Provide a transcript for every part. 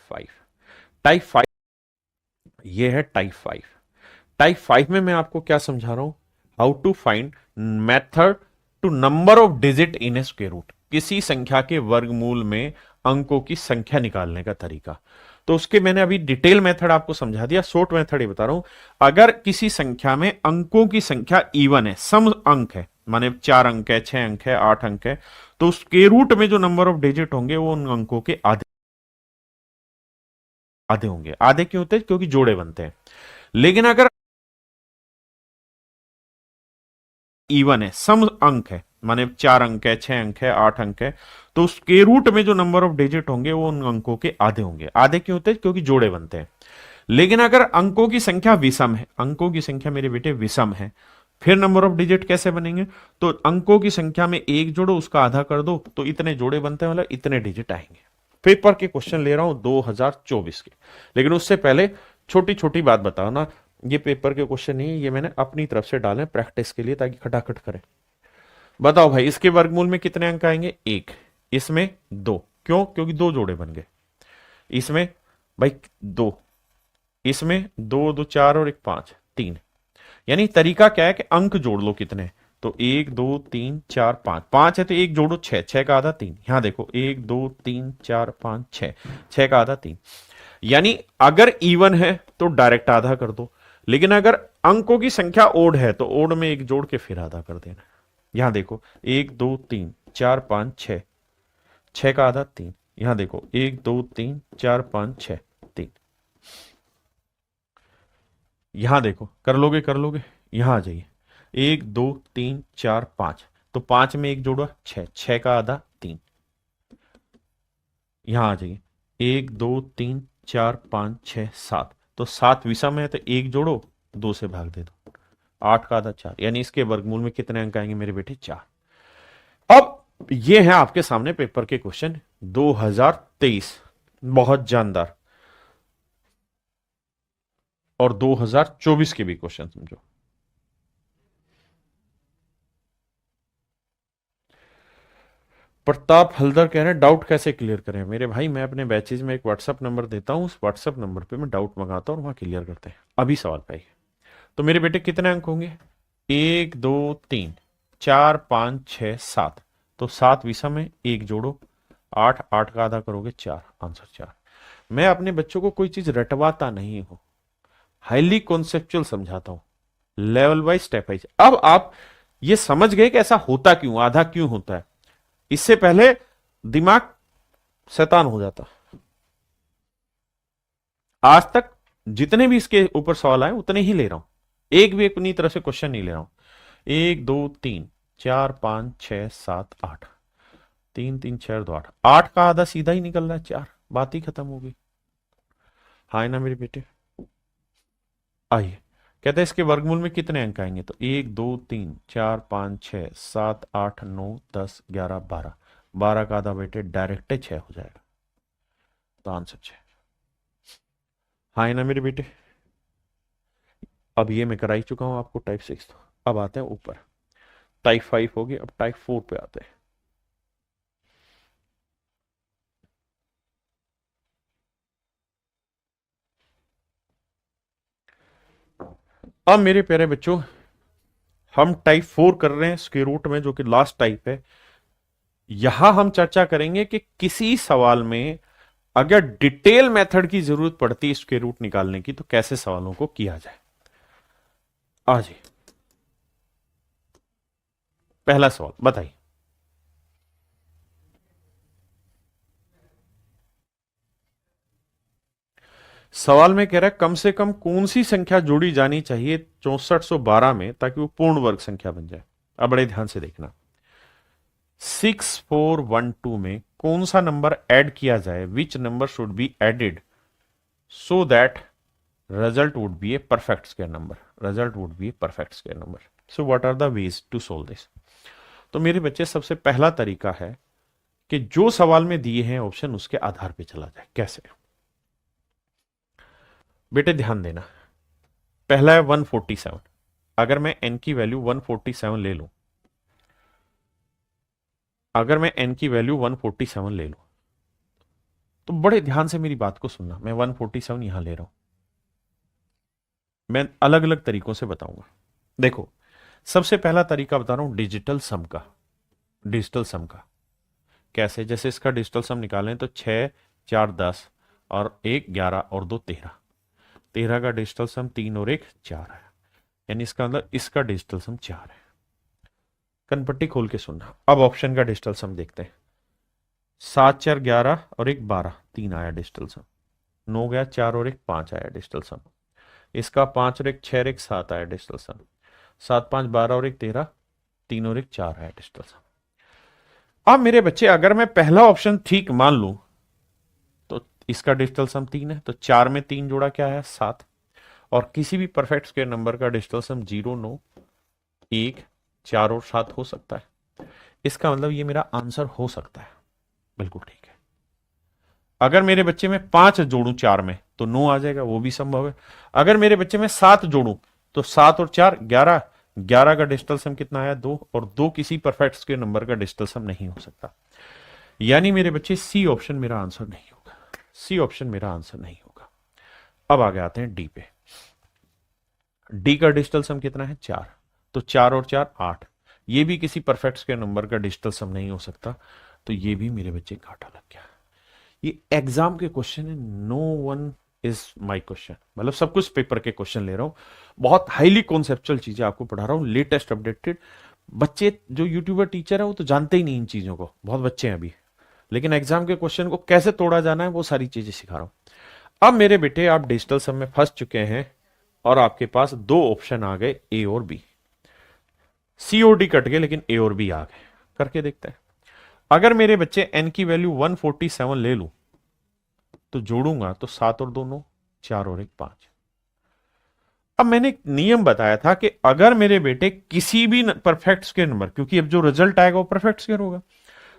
5। Type 5 ये है type 5। Type 5 में मैं आपको क्या समझा रहा हूं, how to find method to number of digit in a square root, किसी संख्या के वर्गमूल में अंकों की संख्या निकालने का तरीका। तो उसके मैंने अभी डिटेल मेथड आपको समझा दिया, शॉर्ट मेथड ही बता रहा हूं। अगर किसी संख्या में अंकों की संख्या इवन है, सम अंक है, माने 4 अंक है, 6 अंक है, 8 अंक है, तो स्क्वायर रूट में जो नंबर ऑफ डिजिट होंगे वो उन अंकों के आधे आधे होंगे। आधे क्यों होते हैं? क्योंकि जोड़े बनते हैं। लेकिन अगर इवन है, सम अंक है, माने 4 अंक है, 6 अंक है, 8 अंक है, तो स्क्वायर रूट में जो नंबर ऑफ डिजिट होंगे वो उन अंकों के आधे होंगे। आधे क्यों होते हैं? क्योंकि जोड़े बनते हैं। लेकिन अगर अंकों की संख्या विषम है, अंकों की संख्या मेरे बेटे विषम है, फिर नंबर ऑफ डिजिट कैसे बनेंगे? तो अंकों की संख्या में एक जोड़ो, उसका आधा कर दो, तो इतने जोड़े बनते हैं, मतलब इतने डिजिट आएंगे। पेपर के क्वेश्चन ले रहा हूं 2024 के, लेकिन उससे पहले छोटी छोटी बात बताओ ना। ये पेपर के क्वेश्चन नहीं है, ये मैंने अपनी तरफ से डाले प्रैक्टिस के लिए, ताकि खटाखट करें। बताओ भाई, इसके वर्गमूल में कितने अंक आएंगे? 1। इसमें 2। क्यों? क्योंकि 2 जोड़े बन गए। इसमें भाई 2, इसमें 2 2 4 और 1 5 3। यानी तरीका क्या है कि अंक जोड़ लो कितने, तो 1 2 3 4 5, 5 है तो 1 जोड़ो 6, 6 का आधा 3। यहां देखो 1 2 3 4 5 6, 6 का आधा 3। यानी अगर इवन है तो डायरेक्ट आधा कर दो, लेकिन अगर अंकों की संख्या ओड है तो ओड में एक जोड़ के फिर आधा कर देना। यहां देखो 1 2 3 4 5 6, 6 का आधा 3। यहां देखो 1 2 3 4 5 6 3। यहां देखो, कर लोगे कर लोगे, यहां आ जाइए। 1 2 3 4 5, तो 5 में एक जोड़ा 6, 6 का आधा 3। यहां आ जाइए। 1 2 3 4 5 6 7, तो 7 विषम है तो एक जोड़ो, 2 से भाग दे दो, 8 का आधा 4। यानी इसके वर्गमूल में कितने अंक आएंगे मेरे बेटे? 4। अब ये है आपके सामने पेपर के क्वेश्चन 2023, बहुत जानदार, और 2024 के भी क्वेश्चन समझो। प्रताप हल्दर कह रहे हैं डाउट कैसे क्लियर करें? मेरे भाई, मैं अपने बैचेज में एक व्हाट्सअप नंबर देता हूं, उस व्हाट्सअप नंबर पे मैं डाउट मंगाता हूं और वहां क्लियर करते हैं। अभी सवाल पे आइए। तो मेरे बेटे कितने अंक होंगे? 1 2 3 4 5 6 7, तो 7 विषम में एक जोड़ो, 8, 8 का आधा करोगे 4, आंसर 4। मैं अपने बच्चों को कोई चीज रटवाता नहीं हूं, हाईली कॉन्सेप्चुअल समझाता हूं, लेवल वाइज स्टेप वाइज। अब आप ये समझ गए कि ऐसा होता क्यों, आधा क्यों होता है। इससे पहले दिमाग शैतान हो जाता। आज तक जितने भी इसके ऊपर सवाल आए उतने ही ले रहा हूं, एक भी अपनी तरफ से क्वेश्चन नहीं ले रहा हूं। 1 2 3 4 5 6 7 8, 3 3 6 2 8, 8 का आधा सीधा ही निकल रहा है 4, बात ही खत्म हो गई। हाँ ना मेरे बेटे? आइए, कहते हैं इसके वर्गमूल में कितने अंक आएंगे? तो 1 2 3 4 5 6 7 8 9 10 11 12, 12 का आधा बेटे डायरेक्ट 6 हो जाएगा, तो आंसर 6। हाँ ना मेरे बेटे? अब ये मैं करा ही चुका हूं आपको टाइप 6। अब आते हैं ऊपर, टाइप 5 हो गया, अब टाइप 4 पे आते हैं। अब मेरे प्यारे बच्चों, हम टाइप 4 कर रहे हैं स्क्वायर रूट में, जो कि लास्ट टाइप है। यहां हम चर्चा करेंगे कि किसी सवाल में अगर डिटेल मेथड की जरूरत पड़ती है स्क्वायर रूट निकालने की, तो कैसे सवालों को किया जाए। आज पहला सवाल बताइए। सवाल में कह रहा है कम से कम कौन सी संख्या जोड़ी जानी चाहिए 6412 में ताकि वो पूर्ण वर्ग संख्या बन जाए। अब बड़े ध्यान से देखना, 6412 में कौन सा नंबर ऐड किया जाए, which number should be added so that result would be a perfect square number, result would be a perfect square number. So what are the ways to solve this? तो मेरे बच्चे, सबसे पहला तरीका है कि जो सवाल में दिए हैं ऑप्शन, उसके आधार पे चला जाए। कैसे? बेटे ध्यान देना, पहला है 147। अगर मैं n की वैल्यू 147 ले लूं, अगर मैं n की वैल्यू 147 ले लूं, तो बड़े ध्यान से मेरी बात को सुनना, मैं 147 यहां ले रहा हूं, मैं अलग अलग तरीकों से बताऊंगा। देखो, सबसे पहला तरीका बता रहा हूं डिजिटल सम का। डिजिटल सम का कैसे, जैसे इसका डिजिटल सम निकालें तो 6 4 10 और 1 11 और 2 13, 13 का डिजिटल सम 3 और 1 4 है, यानी इसका मतलब इसका डिजिटल सम 4 है। कनपट्टी खोल के सुनना। अब ऑप्शन का डिजिटल सम देखते हैं। 7 4 11 और 1 12, 3 आया डिजिटल सम। 9 गया 4 और 1 5 आया डिजिटल सम। इसका 5 और 1 6 और 1 7 आया डिजिटल सम। 7 5 12 और 1 13, 3 और 1 4 आया डिजिटल सम। अब मेरे बच्चे, अगर मैं पहला ऑप्शन ठीक मान लूं तो इसका डिजिटल सम 3 है, तो 4 में 3 जोड़ा क्या है 7, और किसी भी परफेक्ट स्क्वायर नंबर का डिजिटल सम 0 9 1 4 और 7 हो सकता है। इसका मतलब ये मेरा आंसर हो सकता है। बिल्कुल ठीक है। अगर मेरे बच्चे में 5 जोड़ूं 4 में तो 9 आ जाएगा, वो भी संभव है। अगर मेरे बच्चे में 7 जोड़ूं तो 7 और 4 11, 11 का डिजिटल सम कितना आया 2, और 2 किसी परफेक्ट स्क्वायर नंबर का डिजिटल सम नहीं हो सकता। यानी मेरे बच्चे सी ऑप्शन मेरा आंसर नहीं होगा, सी ऑप्शन मेरा आंसर नहीं होगा। अब आगे आते हैं डी पे। डी का डिजिटल सम कितना है 4, तो 4 और 4 8, ये भी किसी परफेक्ट स्क्वायर नंबर का डिजिटल सम नहीं हो सकता, तो ये भी मेरे बच्चे घाटा लग गया। ये एग्जाम के क्वेश्चन है, no one is my question, मतलब सब कुछ पेपर के क्वेश्चन ले रहा हूं, बहुत हाईली कॉन्सेप्चुअल चीजें आपको पढ़ा रहा हूं, लेटेस्ट अपडेटेड। बच्चे जो यूट्यूबर टीचर है वो तो जानते ही नहीं इन चीजों को, बहुत बच्चे हैं अभी, लेकिन एग्जाम के क्वेश्चन को कैसे तोड़ा जाना है वो सारी चीजें सिखा रहा हूं। अब मेरे बेटे, आप डिजिटल सम में फंस चुके हैं और आपके पास दो ऑप्शन आ गए, ए और बी। सी और डी कट गए लेकिन ए और बी आ गए। करके देखते हैं। अगर मेरे बच्चे एन की वैल्यू 147 ले लूं तो जोड़ूंगा तो 7 और 2 9, 4 और 1 5। अब मैंने एक नियम बताया था कि अगर मेरे बेटे किसी भी परफेक्ट स्क्वायर नंबर, क्योंकि अब जो रिजल्ट आएगा वो परफेक्ट स्क्वायर होगा,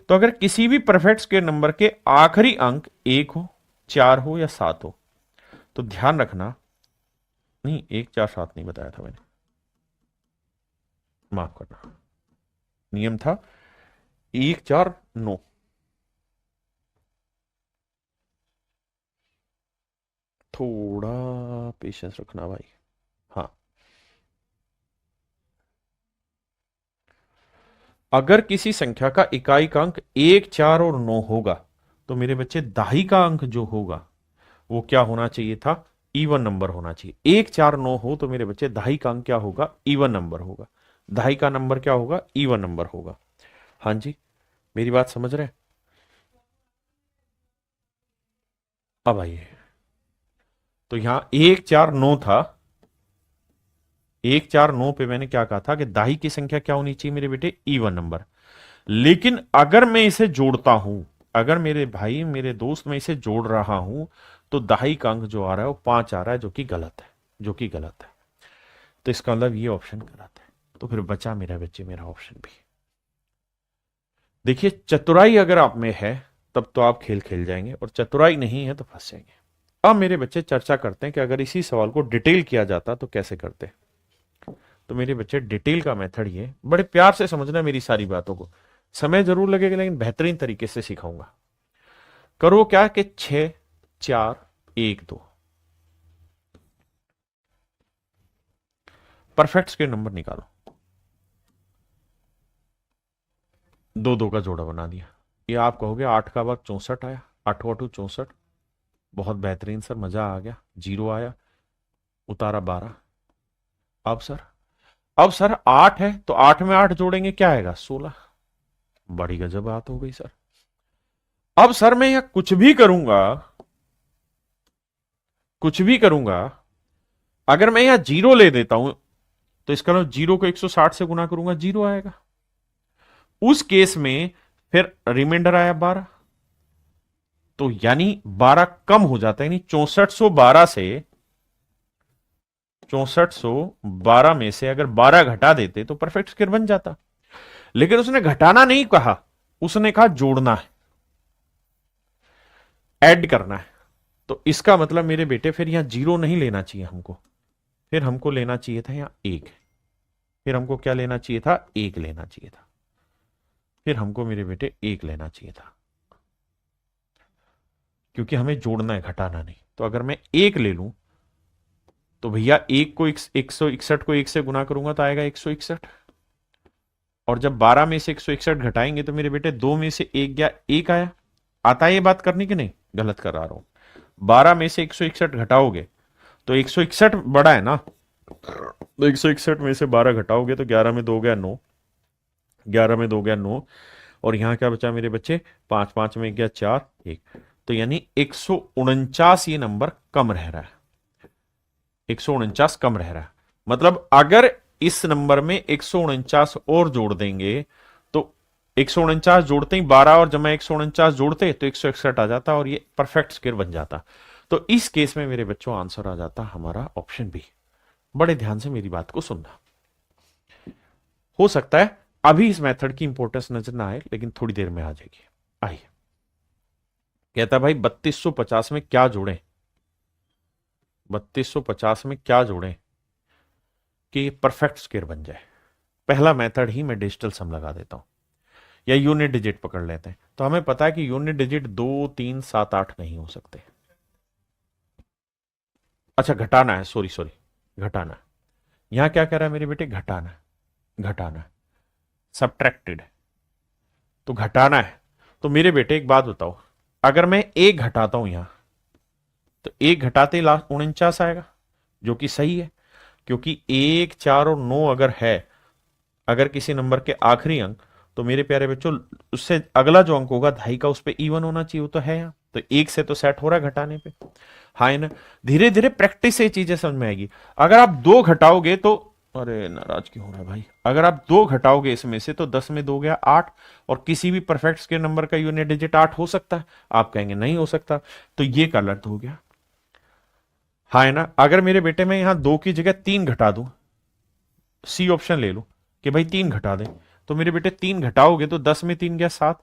तो अगर किसी भी परफेक्ट स्क्वायर नंबर के आखिरी अंक 1 हो 4 हो या 7 हो, तो ध्यान रखना, नहीं 1 4 7 नहीं बताया था मैंने, माफ करना, नियम था 1 4 9। थोड़ा पेशेंस रखना भाई। हाँ, अगर किसी संख्या का इकाई का अंक 1 4 और 9 होगा तो मेरे बच्चे दाही का अंक जो होगा वो क्या होना चाहिए था, इवन नंबर होना चाहिए। 1 4 9 हो तो मेरे बच्चे दाही का अंक क्या होगा, इवन नंबर होगा। दाही का नंबर क्या होगा, इवन नंबर होगा। हाँ जी, मेरी बात समझ रहे हैं? अब आइए, तो यहां 1 4 9 था, 1 4 9 पे मैंने क्या कहा था कि दाही की संख्या क्या होनी चाहिए मेरे बेटे, इवन नंबर। लेकिन अगर मैं इसे जोड़ता हूं, अगर मेरे भाई मेरे दोस्त मैं इसे जोड़ रहा हूं, तो दाही का अंक जो आ रहा है वो 5 आ रहा है, जो कि गलत है, जो कि गलत है। तो इसका मतलब ये ऑप्शन गलत है। तो फिर बचा मेरा बच्चे मेरा ऑप्शन भी। देखिए, चतुराई अगर आप में है तब तो आप खेल खेल जाएंगे, और चतुराई नहीं है तो फंस जाएंगे। अब मेरे बच्चे चर्चा करते हैं कि अगर इसी सवाल को डिटेल किया जाता तो कैसे करते। तो मेरे बच्चे, डिटेल का मेथड ये, बड़े प्यार से समझना मेरी सारी बातों को, समय जरूर लगेगा लेकिन बेहतरीन तरीके से सिखाऊंगा। करो क्या कि 6 4 1 2 परफेक्ट स्क्वायर नंबर निकालो। 2 2 का जोड़ा बना दिया। ये आप कहोगे 8 का भाग 64 आया, 8 8 64, बहुत बेहतरीन सर, मजा आ गया। 0 आया, उतारा 12। अब सर, अब सर 8 है तो 8 में 8 जोड़ेंगे क्या आएगा 16। बड़ी गजब बात हो गई सर। अब सर मैं यह कुछ भी करूंगा, कुछ भी करूंगा, अगर मैं यहां 0 ले देता हूं तो इसका मतलब 0 को 160 से गुना करूंगा 0 आएगा। उस केस में फिर रिमाइंडर आया 12, तो यानी 12 कम हो जाता है, यानी 6412 से, 6412 में से अगर 12 घटा देते तो परफेक्ट स्क्वायर बन जाता। लेकिन उसने घटाना नहीं कहा, उसने कहा जोड़ना है, ऐड करना है। तो इसका मतलब मेरे बेटे फिर यहां 0 नहीं लेना चाहिए हमको, फिर हमको लेना चाहिए था यहां 1। फिर हमको क्या लेना चाहिए था, 1 लेना चाहिए था। फिर हमको मेरे बेटे 1 लेना चाहिए था, क्योंकि हमें जोड़ना है, घटाना नहीं। तो अगर मैं एक ले लूं तो भैया एक को 161 को एक से गुना करूंगा तो आएगा 161, और जब 12 में से 161 घटाएंगे तो मेरे बेटे 2 में से एक गया, एक आया। आता है ये बात करनी कि नहीं? गलत करा रहा हूं। 12 में से 161 घटाओगे तो 161 बड़ा है ना, तो 161 में से 12 घटाओगे तो 11 में 2 गया 9, 11 में 2 गया 9, और यहां क्या बचा मेरे बच्चे? 5, 5 में गया 4, 1। तो यानी 149 ये नंबर कम रह रहा है, 149 कम रह रहा है। मतलब अगर इस नंबर में 149 और जोड़ देंगे तो 149 जोड़ते ही 12 और जमा 149 जोड़ते तो 161 आ जाता और ये परफेक्ट स्क्वायर बन जाता। तो इस केस में मेरे बच्चों आंसर आ जाता हमारा ऑप्शन बी। बड़े ध्यान से मेरी बात को सुनना। हो सकता है अभी इस मेथड की इंपॉर्टेंस नजर ना आए, लेकिन थोड़ी देर में आ जाएगी। आइए, कहता भाई 3250 में क्या जोड़ें, 3250 में क्या जोड़ें कि परफेक्ट स्क्वायर बन जाए। पहला मेथड ही मैं डिजिटल सम लगा देता हूं, या यूनिट डिजिट पकड़ लेते हैं। तो हमें पता है कि यूनिट डिजिट 2, 3, 7, 8 नहीं हो सकते। अच्छा, घटाना है, सॉरी घटाना है। यहां क्या कह रहा है मेरे बेटे? घटाना, घटाना, सबट्रैक्टेड, तो घटाना है। तो मेरे बेटे एक बात बताओ, अगर मैं एक घटाता हूं यहां तो एक घटाते ही लास्ट 49 आएगा, जो कि सही है, क्योंकि 1, 4 और 9 अगर है, अगर किसी नंबर के आखिरी अंक, तो मेरे प्यारे बच्चों उससे अगला जो अंक होगा ढाई का, उस पर इवन होना चाहिए। वो तो है यहाँ, तो एक से तो सेट हो रहा है घटाने पे। हाँ है ना? धीरे धीरे प्रैक्टिस से चीजें समझ में आएगी। अगर आप 2 घटाओगे तो, अरे नाराज क्यों हो रहा है भाई? अगर आप 2 घटाओगे इसमें से तो 10 में 2 गया 8, और किसी भी परफेक्ट स्क्वायर नंबर का यूनिट डिजिट 8 हो सकता है? आप कहेंगे नहीं हो सकता, तो ये गलत हो गया। हाँ है ना? अगर मेरे बेटे में यहां 2 की जगह 3 घटा दूं, सी ऑप्शन ले लो कि भाई 3 घटा दें, तो मेरे बेटे 3 घटाओगे तो 10 में 3 गया 7,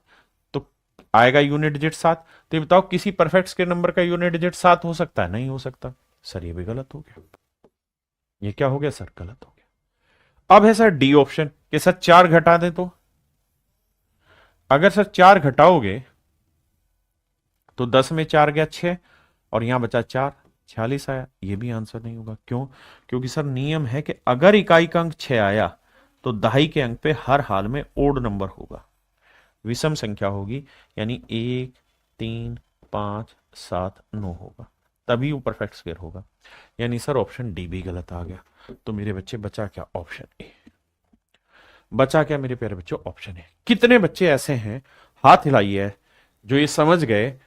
तो आएगा यूनिट डिजिट 7। तो ये बताओ किसी परफेक्ट स्क्वायर नंबर का यूनिट डिजिट 7 हो सकता है? नहीं हो सकता। सर ये भी गलत हो गया। ये क्या हो गया सर? गलत हो गया। अब है सर डी ऑप्शन कि सर 4 घटा दें, तो अगर सर 4 घटाओगे तो 10 में 4 गया 6, और यहां बचा 4, 46 आया। ये भी आंसर नहीं होगा। क्यों? क्योंकि सर नियम है कि अगर इकाई का अंक 6 आया तो दहाई के अंक पे हर हाल में ओड नंबर होगा, विषम संख्या होगी, यानी 1, 3, 5, 7, 9 होगा, तभी वो परफेक्ट स्क्वायर होगा। यानी सर ऑप्शन डी भी गलत आ गया। तो मेरे बच्चे बचा क्या? Option A. बचा क्या मेरे प्यारे बच्चों? Option A. कितने बच्चे ऐसे हैं, हाथ हिलाइए, जो ये समझ गए,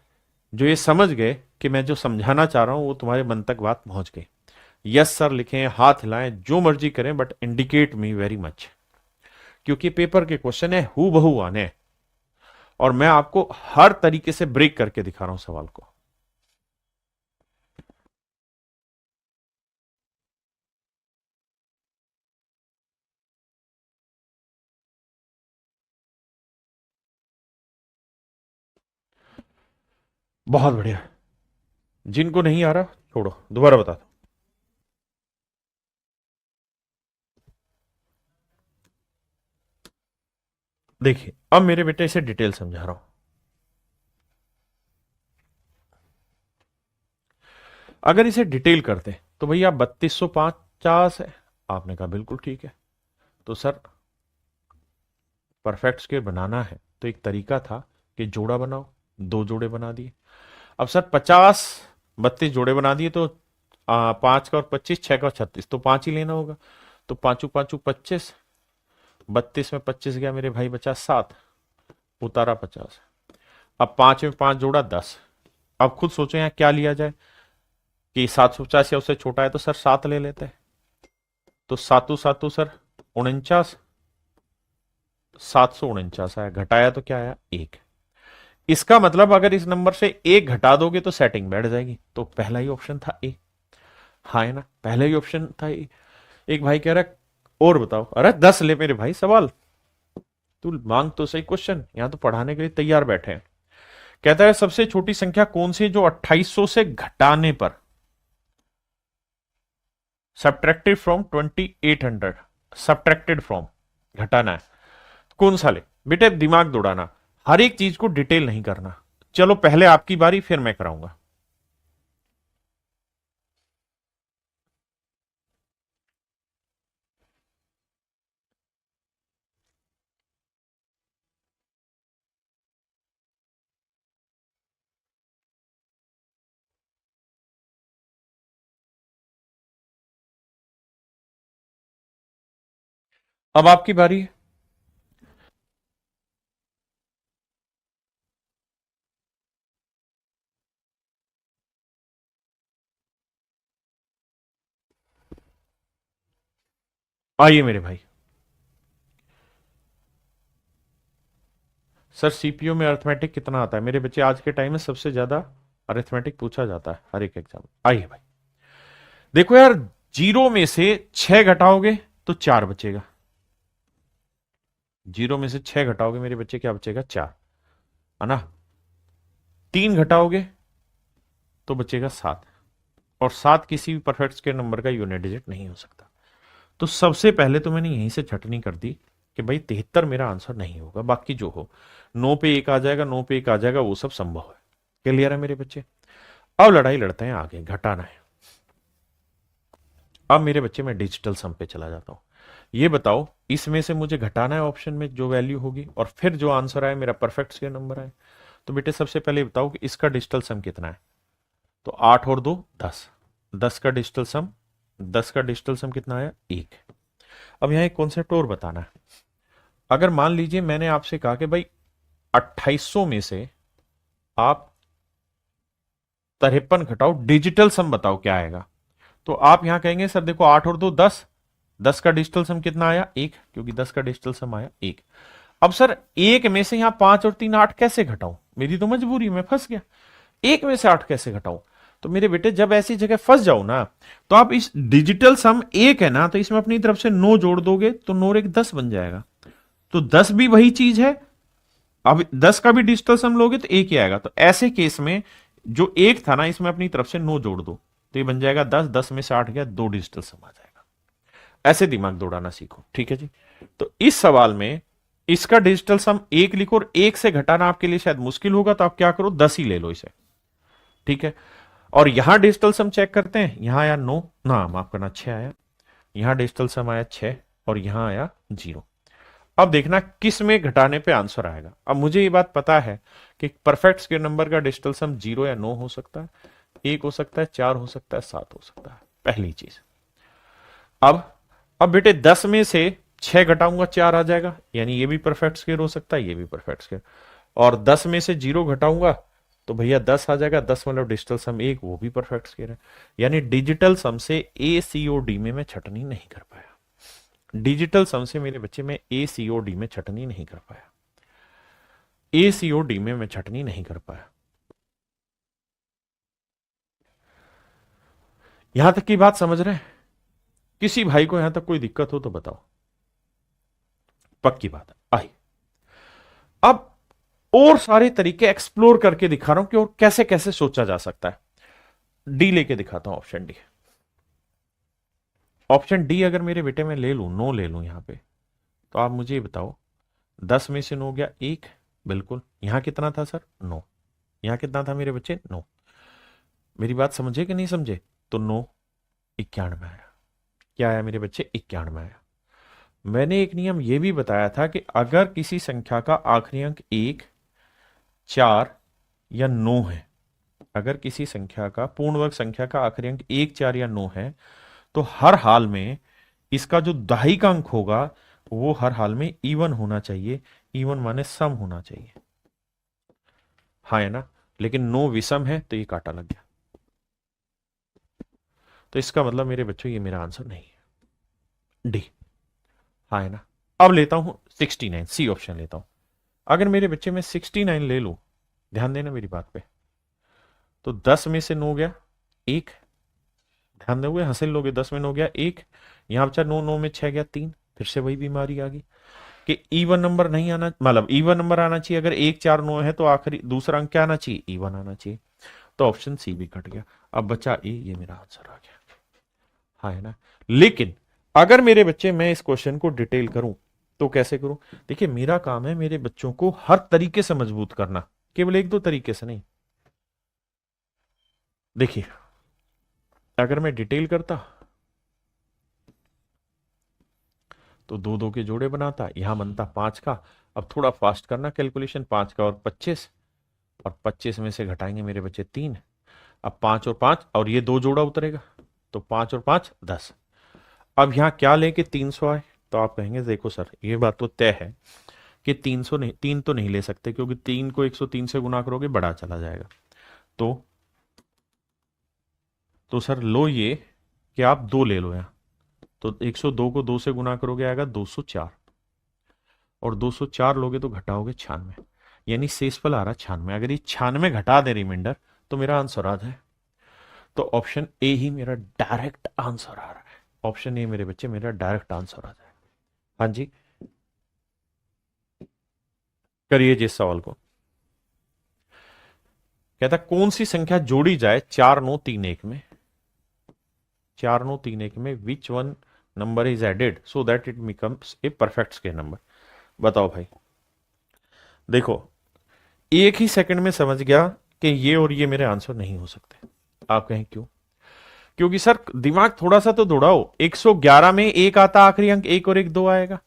जो ये समझ गए कि मैं जो समझाना चाह रहा हूं वो तुम्हारे मन तक बात पहुंच गई? यस सर लिखें, हाथ हिलाएं, जो मर्जी करें, but indicate me very much, क्योंकि पेपर के क्वेश्चन है हु बहू आने, और मैं आपको हर तरीके से ब्रेक करके दिखा रहा हूं सवाल को। बहुत बढ़िया। जिनको नहीं आ रहा छोड़ो, दोबारा बता दो। देखिए अब मेरे बेटे इसे डिटेल समझा रहा हूं। अगर इसे डिटेल करते तो भैया 3250 है, आपने कहा बिल्कुल ठीक है। तो सर परफेक्ट स्क्वायर बनाना है तो एक तरीका था कि जोड़ा बनाओ, 2 जोड़े बना दिए। अब सर 50, 32 जोड़े बना दिए तो 5 का और 25, 6 का और 36, तो 5 ही लेना होगा। तो पांचू पांचू 25, 32 में 25 गया मेरे भाई, बचा 7, उतारा 50। अब 5 में 5 जोड़ा 10। अब खुद सोचो यहाँ क्या लिया जाए, कि 750 या उससे छोटा है तो सर 7 ले लेते हैं। तो सातु सातु सर 49, 749 आया, घटाया तो क्या आया? 1। इसका मतलब अगर इस नंबर से 1 घटा दोगे तो सेटिंग बैठ जाएगी। तो पहला ही ऑप्शन था ए। हाँ है ना? पहला ही ऑप्शन था ए। एक भाई कह रहा है और बताओ। अरे 10 ले मेरे भाई, सवाल तू मांग तो सही, क्वेश्चन यहां तो पढ़ाने के लिए तैयार बैठे हैं। कहता है सबसे छोटी संख्या कौन सी है जो 2800 से घटाने पर, सब्ट्रैक्टेड फ्रॉम 2800, सब्ट्रैक्टेड फ्रॉम, घटाना है, कौन सा ले? बेटे दिमाग दौड़ाना, हर एक चीज को डिटेल नहीं करना, चलो पहले आपकी बारी, फिर मैं कराऊंगा। अब आपकी बारी है। आइए मेरे भाई। सर सीपीयू में अरिथमेटिक कितना आता है? मेरे बच्चे आज के टाइम में सबसे ज्यादा अरिथमेटिक पूछा जाता है हर एक एग्जाम। आइए भाई, देखो यार, जीरो में से 6 घटाओगे तो 4 बचेगा। जीरो में से 6 घटाओगे मेरे बच्चे, क्या बचेगा? 4, है ना। 3 घटाओगे तो बचेगा 7, और 7 किसी भी परफेक्ट स्क्वायर नंबर का यूनिट डिजिट नहीं हो सकता। तो सबसे पहले तो मैंने यहीं से छटनी कर दी कि भाई 73 मेरा आंसर नहीं होगा, बाकी जो हो 9 पे 1 आ जाएगा, 9 पे 1 आ जाएगा, वो सब संभव है। क्लियर है मेरे बच्चे? अब लड़ाई लड़ते हैं आगे, घटाना है। अब मेरे बच्चे मैं डिजिटल सम पे चला जाता हूं। ये बताओ, इसमें से मुझे घटाना है ऑप्शन में जो वैल्यू होगी, और फिर जो आंसर आए मेरा परफेक्ट स्क्वायर नंबर आए। तो बेटे सबसे पहले बताओ कि इसका डिजिटल सम कितना है। तो 8 और 2 10, 10 का डिजिटल सम, 10 का डिजिटल सम कितना आया? 1। अब यहां एक कॉन्सेप्ट और बताना है। अगर मान लीजिए मैंने आपसे कहा कि भाई 2800 में से आप 53 घटाओ, डिजिटल सम बताओ क्या आएगा। तो आप यहां कहेंगे सर देखो 8 और 2 10, 10 का डिजिटल सम कितना आया? 1, क्योंकि 10 का डिजिटल सम आया 1। अब सर एक में से यहां 5 और 3 8 कैसे घटाऊं? मेरी तो मजबूरी, मैं फंस गया। एक में से 8 कैसे घटाऊं? तो मेरे बेटे जब ऐसी जगह फंस जाओ ना, तो आप इस डिजिटल सम 1 है ना, तो इसमें अपनी तरफ से 9 जोड़ दोगे तो 9 और 1 10 बन जाएगा। तो 10 भी वही चीज है। अब 10 का भी डिजिटल सम लोगे तो 1 ही आएगा। तो ऐसे केस में जो 1 था ना, इसमें अपनी तरफ से 9 जोड़ दो तो ये बन जाएगा 10, 10 में से 8 गया, 2 डिजिटल सम आ जाएगा। ऐसे दिमाग दौड़ाना सीखो, ठीक है जी। तो इस सवाल में इसका डिजिटल सम 1 लिखो, और 1 से घटाना आपके लिए शायद मुश्किल होगा, तो आप क्या करो 10 ही ले लो इसे, ठीक है। और यहां डिजिटल सम चेक करते हैं, यहां आया 9 ना, माफ करना 6 आया। यहां डिजिटल सम आया 6, और यहां आया 0। अब देखना किस में घटाने पे आंसर आएगा। अब मुझे ये बात पता है कि परफेक्ट स्क्वायर नंबर का डिजिटल सम 0 या 9 हो सकता है, 1 हो सकता है, 4 हो सकता है, 7 हो सकता है, पहली चीज। अब बेटे 10 में से 6 घटाऊंगा 4 आ जाएगा, यानी ये भी परफेक्ट स्क्वायर हो सकता है, ये भी परफेक्ट स्क्वायर। और 10 में से 0 घटाऊंगा तो भैया 10 आ जाएगा, 10 मतलब डिजिटल सम 1, वो भी परफेक्ट स्क्वायर है। यानी डिजिटल सम से ACOD में मैं छटनी नहीं कर पाया। डिजिटल सम से मेरे बच्चे में ACOD में छटनी नहीं कर पाया। ACOD में मैं छटनी नहीं कर पाया। यहां तक की बात समझ रहे हैं? किसी भाई को यहां तक कोई दिक्कत हो तो बताओ। पक्की बात है। आई अब और सारे तरीके एक्सप्लोर करके दिखा रहा हूं कि और कैसे कैसे सोचा जा सकता है। डी लेके दिखाता हूं, ऑप्शन डी। ऑप्शन डी अगर मेरे बेटे में ले लूं, 9 ले लूं यहां पे, तो आप मुझे बताओ 10 में से 9 गया 1, बिल्कुल। यहां कितना था सर? 9। यहां कितना था मेरे बच्चे? 9। मेरी बात समझे कि नहीं समझे? तो 9 91 आया। क्या आया मेरे बच्चे? 91 आया। मैंने एक नियम यह भी बताया था कि अगर किसी संख्या का आखिरी अंक 1, 4 या 9 है, अगर किसी संख्या का पूर्ण वर्ग संख्या का आखिरी अंक 1, 4 या 9 है, तो हर हाल में इसका जो दहाई का अंक होगा वो हर हाल में इवन होना चाहिए। इवन माने सम होना चाहिए, हाँ है ना। लेकिन 9 विषम है तो ये काटा लग गया। तो इसका मतलब मेरे बच्चों ये मेरा आंसर नहीं है, डी। हाँ है ना। अब लेता हूं 69, सी ऑप्शन लेता हूं। अगर मेरे बच्चे में 69 ले लू, ध्यान देना मेरी बात पे, तो 10 में से 9 गया 1, ध्यान दोगे, हंसिल लोगे, 10 में 9 गया 1, यहां बचा 9, 9 में 6 गया 3। फिर से वही बीमारी आ गई कि इवन नंबर नहीं आना, मतलब इवन नंबर आना चाहिए। अगर 1, 4, 9 है तो आखिरी दूसरा अंक क्या आना चाहिए? इवन आना चाहिए। तो ऑप्शन सी भी कट गया। अब बचा ए, ये मेरा आंसर आ गया, हाँ है ना। लेकिन अगर मेरे बच्चे मैं इस क्वेश्चन को डिटेल करूं तो कैसे करूं? देखिए मेरा काम है मेरे बच्चों को हर तरीके से मजबूत करना, केवल एक दो तरीके से नहीं। देखिए अगर मैं डिटेल करता तो दो दो के जोड़े बनाता, यहां बनता 5 का। अब थोड़ा फास्ट करना कैलकुलेशन, 5 का और 25, और 25 में से घटाएंगे मेरे बच्चे 3। अब 5 और 5 और ये दो जोड़ा उतरेगा, तो 5 और 5 10। अब यहां क्या लेके 300 आए, तो आप कहेंगे देखो सर ये बात तो तय है कि 300 नहीं, 3 तो नहीं ले सकते क्योंकि 3 को 103 से गुना करोगे बड़ा चला जाएगा। तो सर लो ये कि आप 2 ले लो यहां, तो 102 को 2 से गुना करोगे आएगा 204, और 204 लोगे तो घटाओगे 96, यानी शेषफल आ रहा 96। अगर ये 96 घटा दे रिमाइंडर तो मेरा आंसर आ जाए। तो ऑप्शन ए ही मेरा डायरेक्ट आंसर आ रहा है। ऑप्शन ए मेरे बच्चे मेरा डायरेक्ट आंसर आ जाए। हाँ जी, करिए जिस सवाल को। कहता कौन सी संख्या जोड़ी जाए 4931 में, 4931 में which one number is added so that it becomes a perfect square number. बताओ भाई। देखो एक ही सेकंड में समझ गया कि ये और ये मेरे आंसर नहीं हो सकते। आप कहें क्यों? क्योंकि सर दिमाग थोड़ा सा तो दौड़ाओ। 111 में एक आता आखिरी अंक, एक और एक दो आएगा।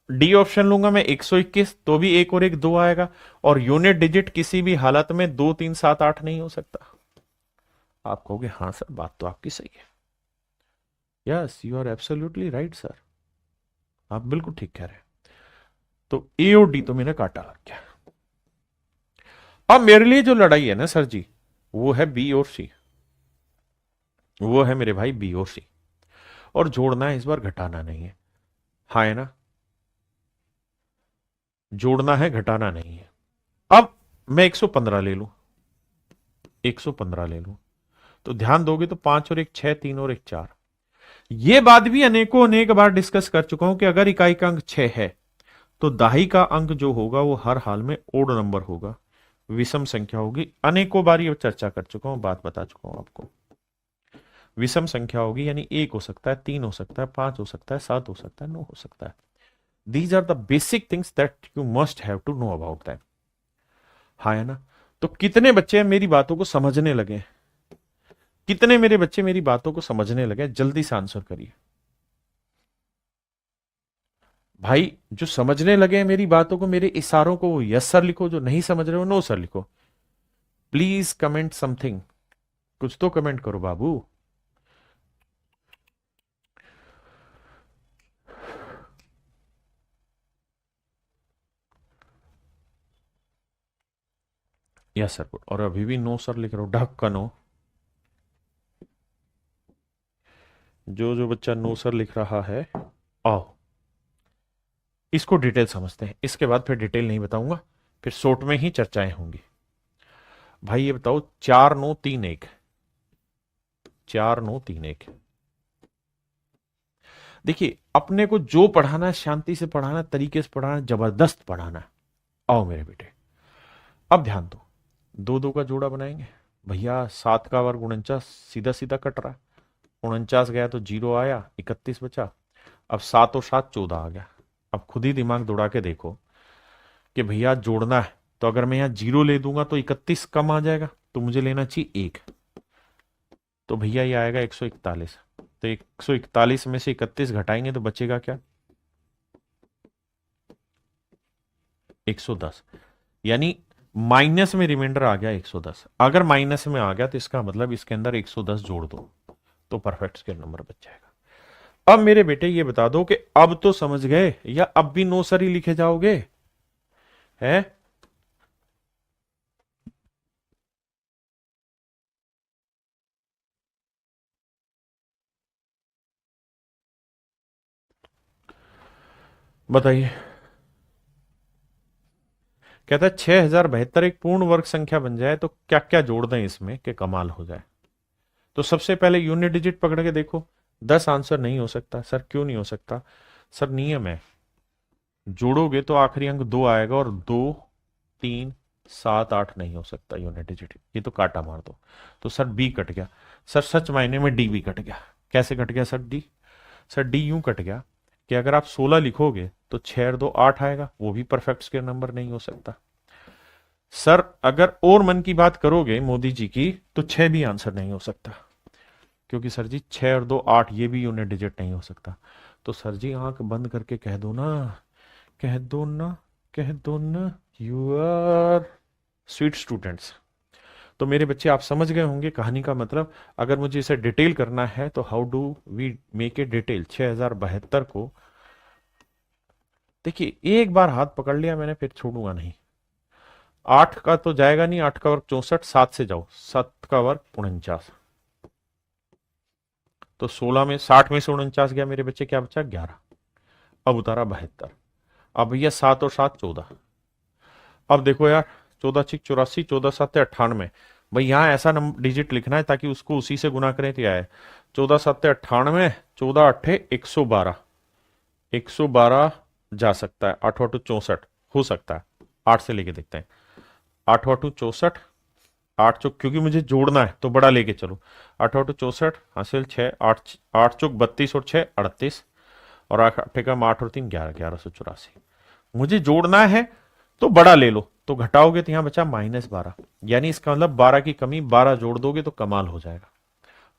डी ऑप्शन लूंगा मैं 121 तो भी एक और एक दो आएगा, और यूनिट डिजिट किसी भी हालत में 2 3 7 8 नहीं हो सकता। आप कहोगे हाँ सर बात तो आपकी सही है। Yes you are absolutely right sir, आप बिल्कुल ठीक कह रहे हैं। तो ए और डी तो मेरा काटा लग गया। अब मेरे लिए जो लड़ाई है ना सर जी, वो है बी और सी। वो है मेरे भाई बी और सी, और जोड़ना है इस बार, घटाना नहीं है। हाँ है ना, जोड़ना है घटाना नहीं है। अब मैं 115 ले लूं, 115 ले लूं, तो ध्यान दोगे तो 5 और 1 6, 3 और 1 4। ये बात भी अनेकों अनेक बार डिस्कस कर चुका हूं कि अगर इकाई का अंक 6 है तो दाही का अंक जो होगा वो हर हाल में ओड नंबर होगा, विषम संख्या होगी। अनेकों बार ये चर्चा कर चुका हूं, बात बता चुका हूं आपको। विषम संख्या होगी यानी 1 हो सकता है, 3 हो सकता है, 5 हो सकता है, 7 हो सकता है, 9 हो सकता है। These are the basic things that you must have to know about that. हाँ है ना। तो कितने बच्चे मेरी बातों को समझने लगे? कितने मेरे बच्चे मेरी बातों को समझने लगे? जल्दी से आंसर करिए भाई। जो समझने लगे मेरी बातों को, मेरे इशारों को, यस सर लिखो। जो नहीं समझ रहे हो नो सर लिखो। प्लीज कमेंट समथिंग, कुछ तो कमेंट करो बाबू। यस सर, और अभी भी नो सर लिख रहा हूं, ढक्कन हो। जो जो बच्चा नो सर लिख रहा है आओ इसको डिटेल समझते हैं, इसके बाद फिर डिटेल नहीं बताऊंगा, फिर शॉर्ट में ही चर्चाएं होंगी। भाई ये बताओ 4931, 4931। देखिए अपने को जो पढ़ाना है शांति से पढ़ाना है, तरीके से पढ़ाना है, जबरदस्त पढ़ाना है। आओ मेरे बेटे अब ध्यान दो। दो दो का जोड़ा बनाएंगे भैया। 7 का वर्ग 49 सीधा सीधा कट रहा है। 49 गया तो 0 आया, 31 बचा। अब 7 और 7 14 आ गया। अब खुद ही दिमाग दौड़ा के देखो कि भैया जोड़ना है, तो अगर मैं यहां 0 ले दूंगा तो 31 कम आ जाएगा, तो मुझे लेना चाहिए 1। तो भैया ये आएगा 141। तो 141 में से 31 घटाएंगे तो बचेगा क्या? 110। यानी माइनस में रिमाइंडर आ गया 110। अगर माइनस में आ गया तो इसका मतलब इसके अंदर 110 जोड़ दो तो परफेक्ट स्क्वायर नंबर बच जाएगा। अब मेरे बेटे ये बता दो कि अब तो समझ गए या अब भी नो सर ही लिखे जाओगे? है बताइए। कहता है 6072 एक पूर्ण वर्ग संख्या बन जाए तो क्या क्या जोड़ दें इसमें कि कमाल हो जाए। तो सबसे पहले यूनिट डिजिट पकड़ के देखो। 10 आंसर नहीं हो सकता सर, क्यों नहीं हो सकता? सर नियम है, जोड़ोगे तो आखिरी अंक 2 आएगा, और 2 3 7 8 नहीं हो सकता यूनिट डिजिट। ये तो काटा मार दो। तो सर बी कट गया। सर सच मायने में डी भी कट गया। कैसे कट गया सर डी? सर डी यूं कट गया कि अगर आप 16 लिखोगे तो 6 और 2 8 आएगा, वो भी परफेक्ट स्क्वायर नंबर नहीं हो सकता। सर अगर और मन की बात करोगे मोदी जी की, तो 6 भी आंसर नहीं हो सकता, क्योंकि सर जी 6 और 2 8, ये भी यूनिट डिजिट नहीं हो सकता। तो सर जी आंख बंद करके कह दो ना, कह दो ना, कह दो ना, यू आर स्वीट स्टूडेंट्स। तो मेरे बच्चे आप समझ गए होंगे कहानी का मतलब। अगर मुझे इसे डिटेल करना है तो how do we make a detail 6072 को। देखिए एक बार हाथ पकड़ लिया मैंने, फिर छोड़ूंगा नहीं। 8 का तो जाएगा नहीं, 8 का वर्ग 64, 7 से जाओ, 7 का वर्ग 49, तो 16 में 60 में से 49 गया मेरे बच्चे, क्या बचा 11। अब उतारा 72। अब भैया 7 और 7 14। अब देखो यार, 14 6 84, 14 7 98। भाई यहाँ ऐसा नंबर डिजिट लिखना है ताकि उसको उसी से गुना करें, तो आए 14 7 98, 14 8 112, 112 जा सकता है, 8 8 64 हो सकता है। 8 से लेके देखते हैं, 8 8 64, 8 चौक क्योंकि मुझे जोड़ना है तो बड़ा लेके चलो, 8 8 64 हासिल 6, 8 8 चौक 32 और 6 38, और 8 का 8 और 3 11, 1184। मुझे जोड़ना है तो बड़ा ले लो, तो घटाओगे तो यहां बचा -12, यानी इसका मतलब 12 की कमी 12 जोड़ दोगे तो कमाल हो जाएगा।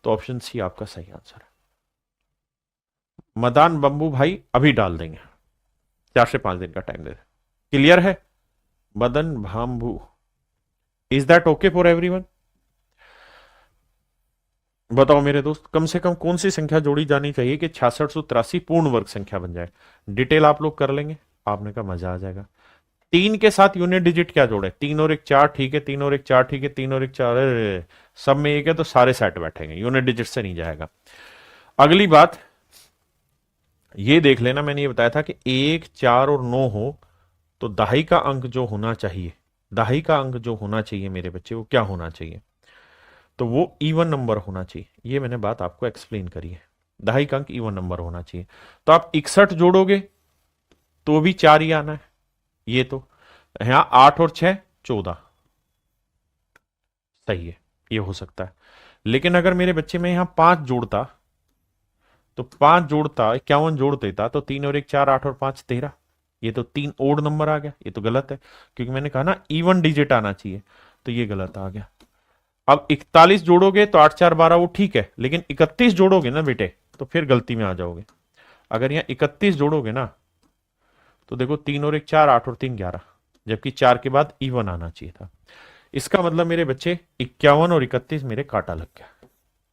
तो ऑप्शन सी आपका सही आंसर है। मदान बंबू भाई अभी डाल देंगे, 4 से 5 दिन का टाइम दे दे। क्लियर है? Madan Bhambu, is that okay for everyone? बताओ मेरे दोस्त, कम से कम कौन सी संख्या जोड़ी जानी चाहिए कि 6683 पूर्ण वर्ग संख्या बन जाए? डिटेल आप लोग कर लेंगे, आपने कहा मजा आ जाएगा। 3 के साथ यूनिट डिजिट क्या जोड़े? 3 और 1 4, ठीक है, 3 और 1 4, ठीक है, 3 और 1 4, सब में 1 है तो सारे सेट बैठेंगे, यूनिट डिजिट से नहीं जाएगा। अगली बात ये देख लेना, मैंने ये बताया था कि 1 4 और 9 हो तो दहाई का अंक जो होना चाहिए, दहाई का अंक जो होना चाहिए मेरे बच्चे, वो क्या होना चाहिए? तो वो इवन नंबर होना चाहिए। ये मैंने बात आपको एक्सप्लेन करी है, दहाई का अंक इवन नंबर होना चाहिए। तो आप 61 जोड़ोगे तो भी 4 ही आना है, ये तो यहां 8 और 6 14, सही है, ये हो सकता है। लेकिन अगर मेरे बच्चे में यहां 5 जोड़ता, तो 5 जोड़ता 51 जोड़ देता, तो 3 और 1 4, 8 और 5 13, ये तो 3 ओड नंबर आ गया, ये तो गलत है, क्योंकि मैंने कहा ना इवन डिजिट आना चाहिए, तो ये गलत आ गया। अब 41 जोड़ोगे तो 8 4 12, वो ठीक है, लेकिन 31 जोड़ोगे ना बेटे तो फिर गलती में आ जाओगे। अगर यहां 31 जोड़ोगे ना तो देखो 3 और 1 4, 8 और 3 11, जबकि 4 के बाद इवन आना चाहिए था। इसका मतलब मेरे बच्चे 51 और 31 मेरे काटा लग गया,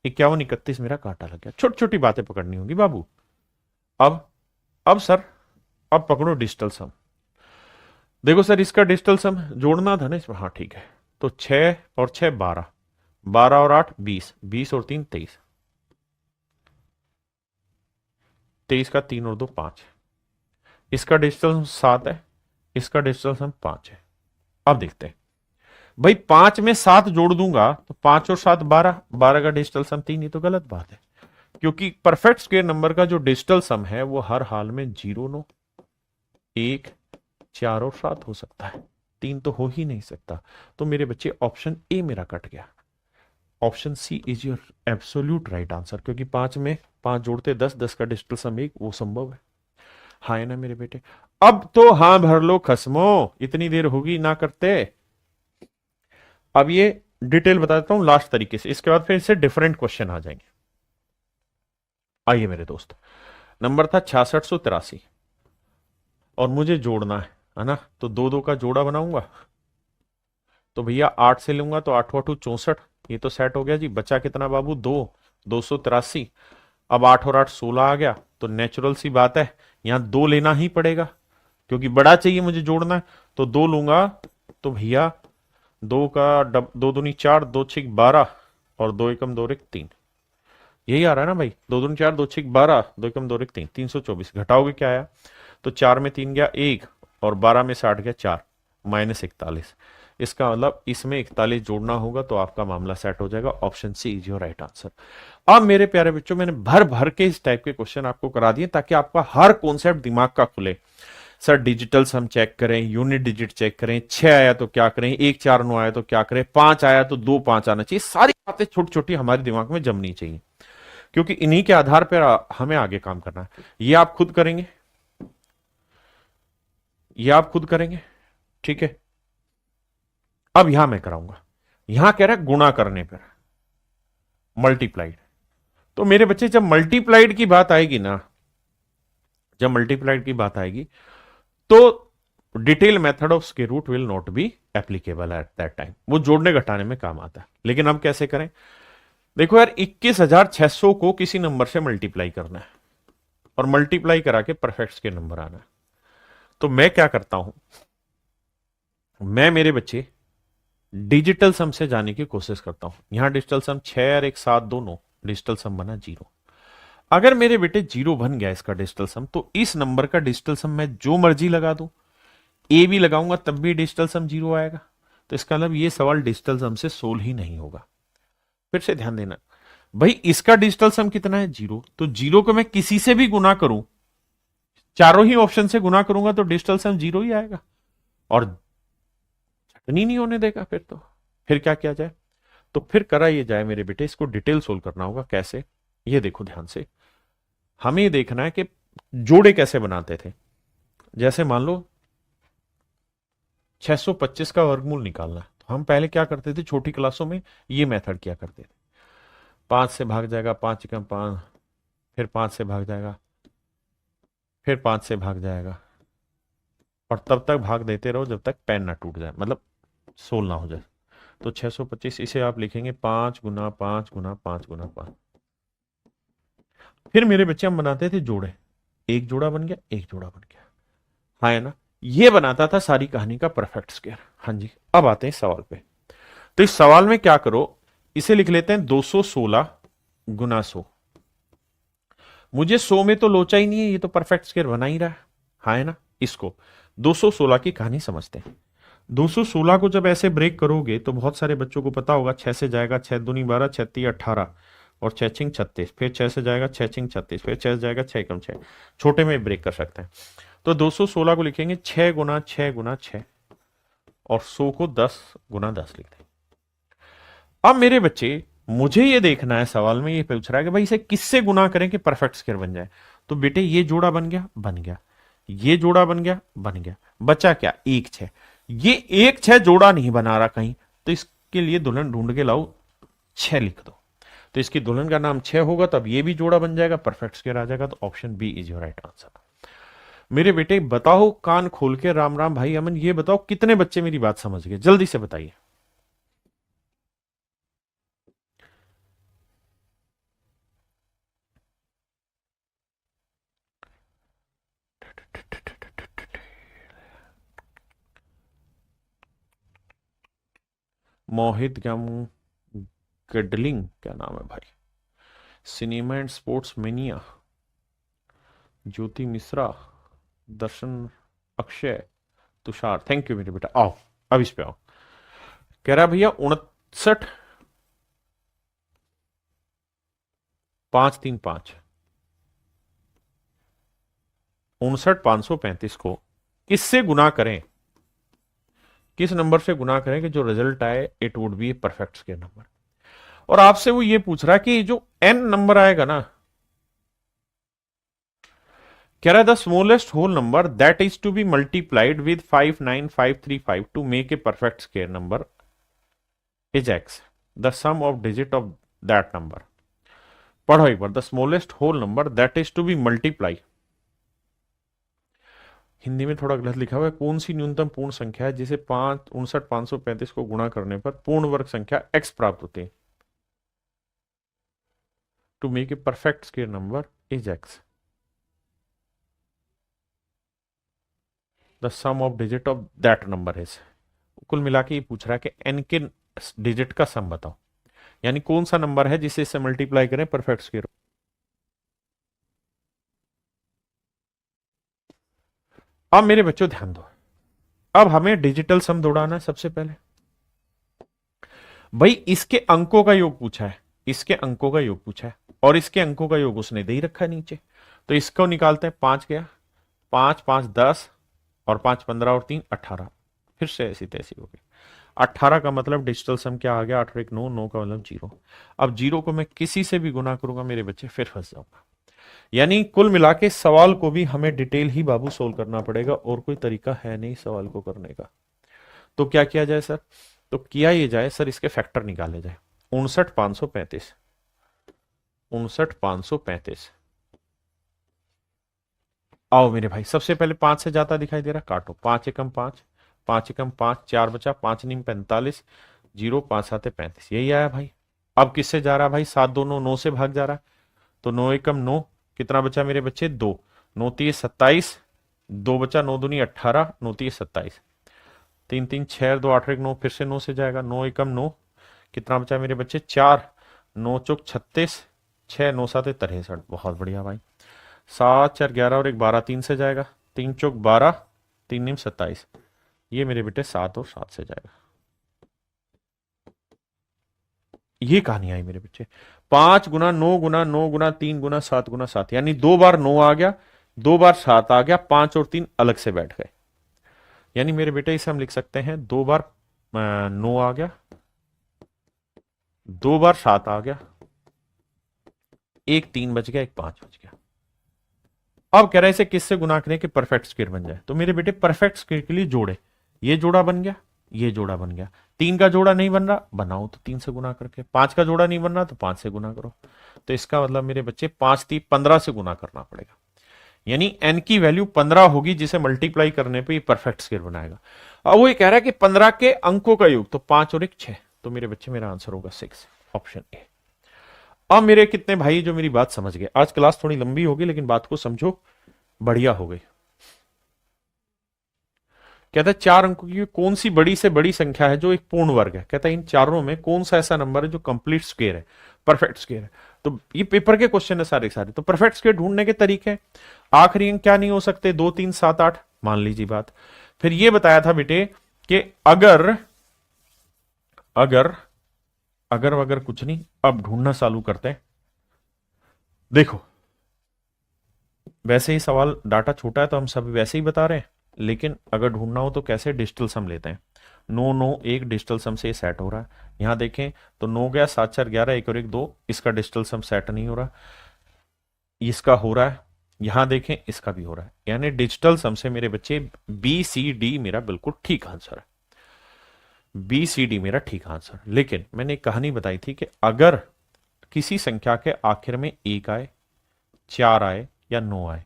51 31 मेरा काटा लग गया। छोटी छोटी बातें पकड़नी होगी बाबू। अब अब सर, अब पकड़ो डिजिटल सम। देखो सर, इसका डिजिटल सम जोड़ना था ना इसमें, हाँ ठीक है। तो 6 और 6 12, 12 और 8 20, 20 और 3 23, 23 का 3 और 2 5, इसका डिजिटल सम 7 है, इसका डिजिटल सम 5 है। अब देखते हैं भाई, 5 में 7 जोड़ दूंगा तो 5 और 7 12, 12 का डिजिटल सम 3, ये तो गलत बात है, क्योंकि परफेक्ट स्क्वायर नंबर का जो डिजिटल सम है वो हर हाल में 0 9 1 4 और 7 हो सकता है, 3 तो हो ही नहीं सकता। तो मेरे बच्चे ऑप्शन ए मेरा कट गया, option C is your absolute right answer, क्योंकि 5 में 5 जोड़ते 10, 10 का डिजिटल सम 1, वो संभव है। हाँ है ना मेरे बेटे? अब तो हाँ भर लो खसमो, इतनी देर होगी ना करते। अब ये डिटेल बता देता हूं लास्ट तरीके से, इसके बाद फिर इससे डिफरेंट क्वेश्चन आ जाएंगे। आइए मेरे दोस्त, नंबर था 6683 और मुझे जोड़ना है ना, तो 2 2 का जोड़ा बनाऊंगा। तो भैया 8 से लूंगा तो 8 8 64, ये तो सेट हो गया जी। बचा कितना बाबू? 2, 283। अब 8 और 8 16 आ गया, तो नेचुरल सी बात है यहां 2 लेना ही पड़ेगा, क्योंकि बड़ा चाहिए मुझे जोड़ना है। तो 2 लूंगा तो भैया 2 का 2 दूनी 4, 2 6 12 और 2 एकम 2 एक 3, यही आ रहा है ना भाई? 2 दूनी 4, 2 6 12, 2 एकम 2 एक 3, 324। घटाओगे क्या आया? तो 4 में 3 गया 1 और 12 में 60 गया 4, -41। इसका मतलब इसमें 41 जोड़ना होगा तो आपका मामला सेट हो जाएगा। Option C is your right answer. अब मेरे प्यारे बच्चों, मैंने भर भर के इस टाइप के क्वेश्चन आपको करा दिए ताकि आपका हर कॉन्सेप्ट दिमाग का खुले। सर डिजिटल सम चेक करें, यूनिट डिजिट चेक करें, 6 आया तो क्या करें, 1 4 9 आया तो क्या करें, 5 आया तो 2 5 आना चाहिए। सारी बातें छोटी छोटी हमारे दिमाग में जमनी चाहिए, क्योंकि इन्हीं के आधार पर हमें आगे काम करना है। ये आप खुद करेंगे, ये आप खुद करेंगे, ठीक है? अब यहां मैं कराऊंगा, यहां कह रहा है गुणा करने पर मल्टीप्लाइड। तो मेरे बच्चे जब मल्टीप्लाइड की बात आएगी ना, जब मल्टीप्लाइड की बात आएगी तो detail method of square root will not be applicable at that time. वो जोड़ने घटाने में काम आता है, लेकिन अब कैसे करें? देखो यार, 21,600 को किसी नंबर से मल्टीप्लाई करना है और मल्टीप्लाई करा के परफेक्ट स्क्वायर नंबर आना है। तो मैं क्या करता हूं, मैं मेरे बच्चे डिजिटल सम से जाने की कोशिश करता हूं। यहां डिजिटल सम 6 और 1 7 दोनों, डिजिटल सम बना 0। अगर मेरे बेटे 0 बन गया इसका डिजिटल सम, तो इस नंबर का डिजिटल सम मैं जो मर्जी लगा दूं, ए भी लगाऊंगा तब भी डिजिटल सम 0 आएगा। तो इसका मतलब ये सवाल डिजिटल सम से सोल्व ही नहीं होगा। फिर से ध्यान देना भाई, इसका डिजिटल सम कितना है? 0। तो 0 को मैं किसी से भी गुना करूं, चारों ही ऑप्शन से गुना करूंगा तो डिजिटल सम 0 ही आएगा और छटनी नहीं होने देगा। फिर तो फिर क्या किया जाए? तो फिर करा ये जाए मेरे बेटे, इसको डिटेल सोल्व करना होगा। कैसे? ये देखो ध्यान से, हमें ये देखना है कि जोड़े कैसे बनाते थे। जैसे मान लो 625 का वर्गमूल निकालना है, तो हम पहले क्या करते थे छोटी क्लासों में, ये मेथड किया करते थे। 5 से भाग जाएगा, 5 कम 5, फिर 5 से भाग जाएगा, फिर 5 से भाग जाएगा, और तब तक भाग देते रहो जब तक पेन ना टूट जाए, मतलब सोल ना हो जाए। तो 625 इसे आप लिखेंगे 5 गुना 5 गुना 5 गुना 5। फिर मेरे बच्चे हम बनाते थे जोड़े, एक जोड़ा बन गया, एक जोड़ा बन गया, हाँ है ना? ये बनाता था सारी कहानी का परफेक्ट स्क्वायर। हाँ जी, अब आते हैं सवाल पे। तो इस सवाल में क्या करो, इसे लिख लेते हैं 216 गुना 100। मुझे 100 में तो लोचा ही नहीं है, ये तो परफेक्ट स्क्वायर बना ही रहा है, हाँ है ना? इसको 216 की कहानी समझते हैं। 216 को जब ऐसे ब्रेक करोगे तो बहुत सारे बच्चों को पता होगा, 6 से जाएगा 6 दूनी 12, 6 3 18 और 6 छिंग 36, फिर 6 से जाएगा 6 छिंग 36, फिर 6 से जाएगा 6 कम 6, छोटे में ब्रेक कर सकते हैं। तो 216 को लिखेंगे 6 गुना 6 गुना 6 और 100 को 10 गुना 10 लिख दें। अब मेरे बच्चे, मुझे ये देखना है, सवाल में ये पूछ रहा है कि भाई इसे किससे गुना करें कि परफेक्ट स्क्वायर बन जाए। तो बेटे ये जोड़ा बन गया, बन गया, ये जोड़ा बन गया, बन गया, बचा क्या? 1 6। ये 1 6 जोड़ा नहीं बना रहा कहीं, तो इसके लिए दुल्हन ढूंढ के लाओ, 6 लिख दो। तो इसकी दुल्हन का नाम 6 होगा, तब ये भी जोड़ा बन जाएगा, परफेक्ट स्क्वायर आ जाएगा। तो option B is your right answer. मेरे बेटे बताओ कान खोल के, राम राम भाई अमन, ये बताओ कितने बच्चे मेरी बात समझ गए, जल्दी से बताइए। मोहित गडलिंग, क्या नाम है भाई, cinema and sports mania, Jyoti Mishra, Darshan, Akshay, Tushar, thank you मेरे बेटा। आओ अब इस पे आओ। कह रहा भैया 59 5 3 5, 59,535 को किससे गुना करें, किस नंबर से गुना करें कि जो रिजल्ट आए it would be perfect square number. और आपसे वो ये पूछ रहा है कि जो n नंबर आएगा ना, कह रहा है the smallest whole number that is to be multiplied with 59535 to make a perfect square number is x, the sum of digit of that number. पढ़ो एक बार, the smallest whole number that is to be multiply, Hindi में थोड़ा गलत लिखा हुआ है, कौन सी न्यूनतम पूर्ण संख्या है जिसे 59,535 को गुणा करने पर पूर्ण वर्ग संख्या x प्राप्त होती है, to make a perfect square number is x, the sum of digit of that number is. कुल मिला के ये पूछ रहा है कि n के डिजिट का सम बताओ, यानी कौन सा नंबर है जिसे इससे मल्टीप्लाई करें परफेक्ट स्क्वायर। अब मेरे बच्चों ध्यान दो, अब हमें डिजिटल सम दौड़ाना है। सबसे पहले भाई इसके अंकों का योग पूछा है, इसके अंकों का योग पूछा है, और इसके अंकों का योग उसने दे ही रखा है नीचे। तो इसको निकालते हैं, 5 गया, 5 5 10 और 5 15 और 3 18, फिर से ऐसी तैसी हो गई। 18 का मतलब डिजिटल सम क्या आ गया, 8 और 1 9, 9 का मतलब 0। अब 0 को मैं किसी से भी गुना करूंगा मेरे बच्चे, फिर फंस जाऊंगा। यानी कुल मिला के सवाल को भी हमें डिटेल ही बाबू सोल्व करना पड़ेगा, और कोई तरीका है नहीं सवाल को करने का। तो क्या किया जाए सर? तो किया ये जाए सर, इसके फैक्टर निकाले जाए। 59,535, 59,535। आओ मेरे भाई, सबसे पहले 5 से जाता दिखाई दे रहा, काटो। 5 एकम 5, 5 एकम 5, 4 बचा, 5 नीम 45, 0 5 7 35, यही आया भाई। अब किससे जा रहा भाई, 7 2 9, 9 से भाग जा रहा, तो 9 एकम 9, कितना बचा मेरे बच्चे, 2, 9 3 27, 2 बचा, 9 दूनी 18, 9 3 27, 3 3 6 2 8 1 9, फिर से 9 से जाएगा, 9 एकम 9, कितना बचा मेरे बच्चे, 4, 9 चौक 36, 6 9 7 63, बहुत बढ़िया भाई। 7 4 11 और एक 12, 3 से जाएगा, 3 चौक 12, 3 निम 27, ये मेरे बेटे 7 और 7 से जाएगा। ये कहानी आई मेरे बच्चे। 5 गुना 9 गुना 9 गुना 3 गुना 7 गुना 7, यानी 2 बार 9 आ गया, 2 बार 7 आ गया, 5 और 3 अलग से बैठ गए। यानी मेरे बेटे इसे हम लिख सकते हैं 2 बार 9 आ गया, 2 बार 7 आ गया, एक 3 बच गया, एक 5 बच गया। अब कह रहे हैं इसे किससे गुना करें कि परफेक्ट स्क्वायर बन जाए। तो मेरे बेटे परफेक्ट स्क्वायर के लिए जोड़े, ये जोड़ा बन गया, ये जोड़ा बन गया। 3 का जोड़ा नहीं बन रहा, बनाओ तो 3 से गुना करके। 5 का जोड़ा नहीं बन रहा तो 5 से गुना करो। तो इसका मतलब मेरे बच्चे 5 3 15 से गुना करना पड़ेगा, यानी n की वैल्यू 15 होगी, जिसे मल्टीप्लाई करने पे ये परफेक्ट स्क्वायर बनाएगा। अब वो ये कह रहा है कि 15 के अंकों का योग, तो 5 और 1 6, तो मेरे बच्चे मेरा आंसर होगा 6, ऑप्शन ए। अब मेरे कितने भाई जो मेरी बात समझ गए, आज क्लास थोड़ी लंबी होगी लेकिन बात को समझो, बढ़िया हो गई। कहता है 4 अंकों की कौन सी बड़ी से बड़ी संख्या है जो एक पूर्ण वर्ग है। कहता है इन चारों में कौन सा ऐसा नंबर है जो कंप्लीट स्क्वायर है, परफेक्ट स्क्वायर है। तो ये पेपर के क्वेश्चन है सारे सारे। तो परफेक्ट स्क्वायर ढूंढने के तरीके, आखिरी अंक क्या नहीं हो सकते, 2 3 7 8, मान लीजिए बात। फिर ये बताया था बेटे कि अगर अगर अगर अगर कुछ नहीं, अब ढूंढना चालू करते हैं। देखो वैसे ही सवाल डाटा छोटा है तो हम सब वैसे ही बता रहे हैं, लेकिन अगर ढूंढना हो तो कैसे, डिजिटल सम लेते हैं। 9 9 एक डिजिटल सम से सेट हो रहा है। यहां देखें तो 9 गया, 7 4 11, 1 और 1 2, इसका डिजिटल सम सेट नहीं हो रहा, इसका हो रहा है। यहां देखें इसका भी हो रहा है, यानी डिजिटल सम से मेरे बच्चे बी सी डी मेरा बिल्कुल ठीक आंसर है, बी सी डी मेरा ठीक आंसर। लेकिन मैंने एक कहानी बताई थी कि अगर किसी संख्या के आखिर में 1 आए, 4 आए या 9 आए,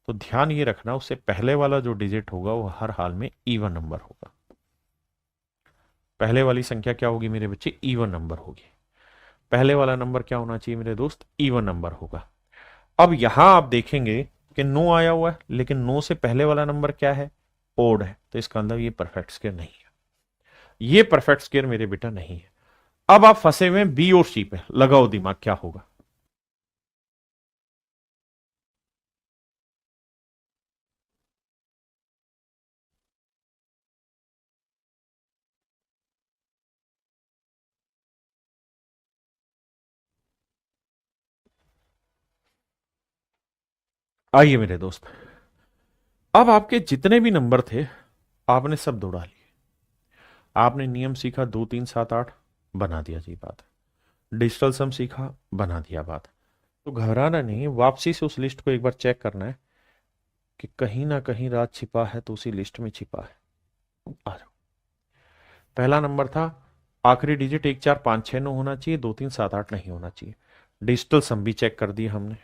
तो ध्यान ये रखना उससे पहले वाला जो डिजिट होगा वो हर हाल में इवन नंबर होगा। पहले वाली संख्या क्या होगी मेरे बच्चे, इवन नंबर होगी। पहले वाला नंबर क्या होना चाहिए मेरे दोस्त, इवन नंबर होगा। अब यहां आप देखेंगे कि 9 आया हुआ है, लेकिन 9 से पहले वाला नंबर क्या है, ओड है, तो इसका मतलब ये परफेक्ट स्क्वायर नहीं है, ये परफेक्ट स्क्वायर मेरे बेटा नहीं है। अब आप फंसे हुए बी और सी पे, लगाओ दिमाग क्या होगा। आइए मेरे दोस्त, अब आपके जितने भी नंबर थे आपने सब दौड़ा लिए, आपने नियम सीखा 2 3 7 8, बना दिया जी बात। डिजिटल सम सीखा, बना दिया बात। तो घबराना नहीं, वापसी से उस लिस्ट को एक बार चेक करना है कि कहीं ना कहीं राज छिपा है तो उसी लिस्ट में छिपा है। आ जाओ। पहला नंबर था, आखिरी डिजिट 1 4 5 6 9 होना चाहिए, 2 3 7 8 नहीं होना चाहिए। डिजिटल सम भी चेक कर दिया हमने।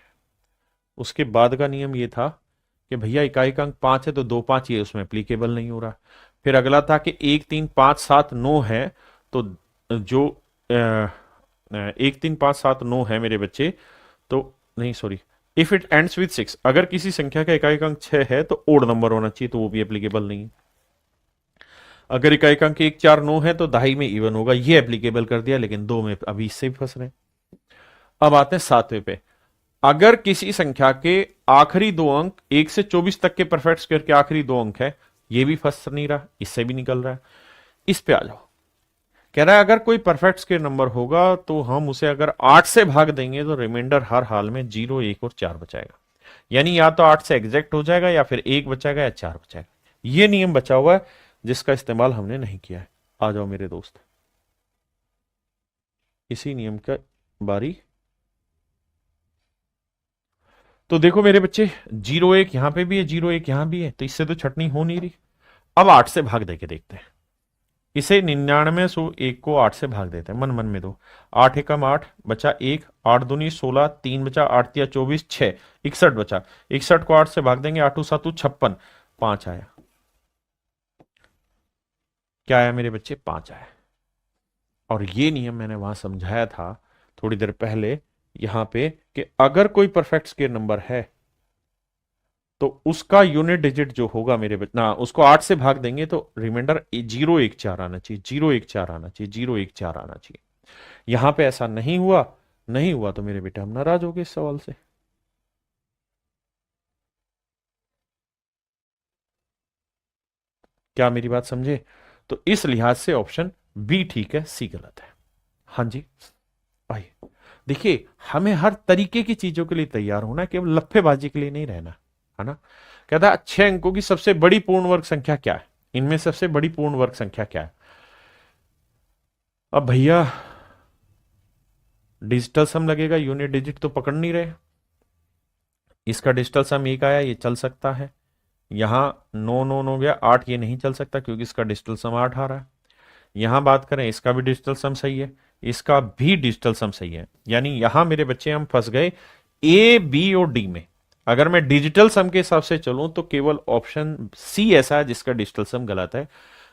उसके बाद का नियम ये था कि भैया इकाई का अंक 5 है तो 2 5 ये उसमें एप्लीकेबल नहीं हो रहा। फिर अगला था कि 1 3 5 7 9 है, तो जो 1 3 5 7 9 है मेरे बच्चे, तो नहीं sorry, if it ends with 6, अगर किसी संख्या का इकाई का अंक 6 है तो ओड नंबर होना चाहिए, तो वो भी एप्लीकेबल नहीं है। अगर इकाई का अंक 1 4 9 है तो दहाई में इवन होगा, ये एप्लीकेबल कर दिया, लेकिन 2 में अभी इससे भी फंस रहे हैं। अब आते हैं 7वें पे, अगर किसी संख्या के आखिरी 2 अंक 1 से 24 तक के परफेक्ट स्क्वायर के आखिरी 2 अंक है, ये भी फंस नहीं रहा, इससे भी निकल रहा है। इस पे आ जाओ, कह रहा है अगर कोई परफेक्ट स्क्वायर नंबर होगा तो हम उसे अगर 8 से भाग देंगे तो रिमाइंडर हर हाल में 0 1 और 4 बचाएगा, यानी या तो 8 से एग्जैक्ट हो जाएगा या फिर 1 बचाएगा या 4 बचाएगा। ये नियम बचा हुआ है जिसका इस्तेमाल हमने नहीं किया है। आ जाओ मेरे दोस्त, इसी नियम का बारी। तो देखो मेरे बच्चे, 0 1 यहां पे भी है, 0 1 यहां भी है, तो इससे तो छटनी हो नहीं रही। अब 8 से भाग देके देखते हैं, इसे 9901 को 8 से भाग देते हैं, मन मन में दो। 8 एकम 8 बचा 1, 8 दूनी 16, 3 बचा, 8 तिया 24, 6, 61 बचा। 61 को 8 से भाग देंगे, 8 7 56, 5 आया। क्या आया मेरे बच्चे? 5 आया। और ये नियम मैंने वहां समझाया था थोड़ी देर पहले यहां पे कि अगर कोई परफेक्ट स्क्वायर नंबर है तो उसका यूनिट डिजिट जो होगा मेरे बच्चे ना, उसको 8 से भाग देंगे तो रिमाइंडर 014 आना चाहिए, 014 आना चाहिए, 014 आना चाहिए। यहां पे ऐसा नहीं हुआ, नहीं हुआ तो मेरे बेटे हम नाराज हो गए इस सवाल से। क्या मेरी बात समझे? तो इस लिहाज से ऑप्शन बी ठीक है, सी गलत है। हाँ जी, आइए देखिए, हमें हर तरीके की चीजों के लिए तैयार होना, केवल लफ्फेबाजी के लिए नहीं रहना, है ना। कहता है 6 अंकों की सबसे बड़ी पूर्ण वर्ग संख्या क्या है? इनमें सबसे बड़ी पूर्ण वर्ग संख्या क्या है? अब भैया डिजिटल सम लगेगा, यूनिट डिजिट तो पकड़ नहीं रहे। इसका डिजिटल सम 1 आया, ये चल सकता है। यहां 9 9 हो गया, 8 ये नहीं चल सकता क्योंकि इसका डिजिटल सम 8 आ रहा है। यहां बात करें, इसका भी डिजिटल सम सही है, इसका भी डिजिटल सम सही है। यानी यहां मेरे बच्चे हम फंस गए ए बी और डी में। अगर मैं डिजिटल सम के हिसाब से चलूं तो केवल ऑप्शन सी ऐसा है जिसका डिजिटल सम गलत है,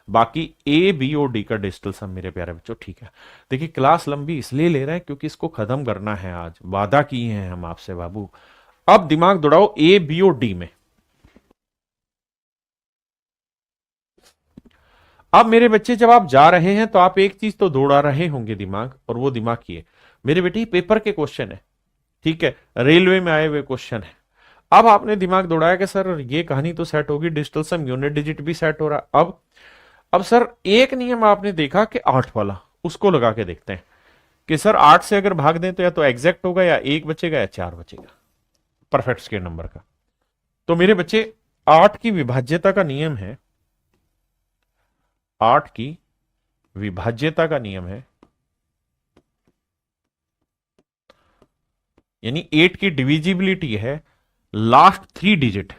बाकी ए बी और डी का डिजिटल सम मेरे प्यारे बच्चों ठीक है। देखिए क्लास लंबी इसलिए ले रहे हैं क्योंकि इसको खत्म करना है, आज वादा किए हैं हम आपसे बाबू। अब दिमाग दौड़ाओ ए बी और डी में। अब मेरे बच्चे जब आप जा रहे हैं तो आप एक चीज तो दौड़ा रहे होंगे दिमाग, और वो दिमाग की है मेरे बेटे पेपर के क्वेश्चन है, ठीक है, रेलवे में आए हुए क्वेश्चन है। अब आपने दिमाग दौड़ाया कि सर ये कहानी तो सेट होगी, डिजिटल सम यूनिट डिजिट भी सेट हो रहा। अब सर एक नियम आपने देखा कि 8 वाला, उसको लगा के देखते हैं कि सर 8 से अगर भाग दें तो या तो एग्जैक्ट होगा, या 1 बचेगा या 4 बचेगा परफेक्ट स्क्वायर नंबर का। तो मेरे बच्चे 8 की विभाज्यता का नियम है, 8 की विभाज्यता का नियम है, यानी 8 की डिविजिबिलिटी है last 3 digit,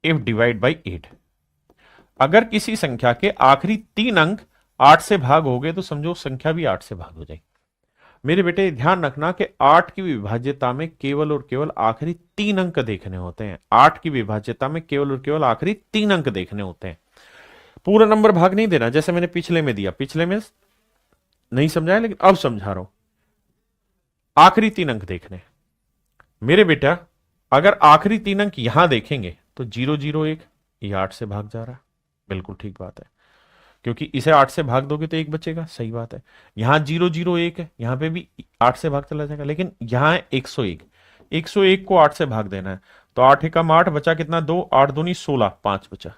if divide by 8। अगर किसी संख्या के आखिरी 3 अंक 8 से भाग हो गए तो समझो संख्या भी 8 से भाग हो जाएगी। मेरे बेटे ध्यान रखना कि 8 की विभाज्यता में केवल और केवल आखिरी 3 अंक देखने होते हैं। 8 की विभाज्यता में केवल और केवल आखिरी 3 अंक देखने होते हैं, पूरा नंबर भाग नहीं देना जैसे मैंने पिछले में दिया। पिछले में नहीं समझाया लेकिन अब समझा रहा हूं, आखिरी 3 अंक देखने। मेरे बेटा अगर आखिरी 3 अंक यहां देखेंगे तो 001, ये 8 से भाग जा रहा है, बिल्कुल ठीक बात है, क्योंकि इसे 8 से भाग दोगे तो 1 बचेगा, सही बात है। यहां 001 है, यहां पे भी 8 से भाग चला जाएगा, लेकिन यहां है 101, 101 को 8 से भाग देना है तो 8 एकम 8 बचा कितना, 2, 8 दूनी 16, 5 बचा,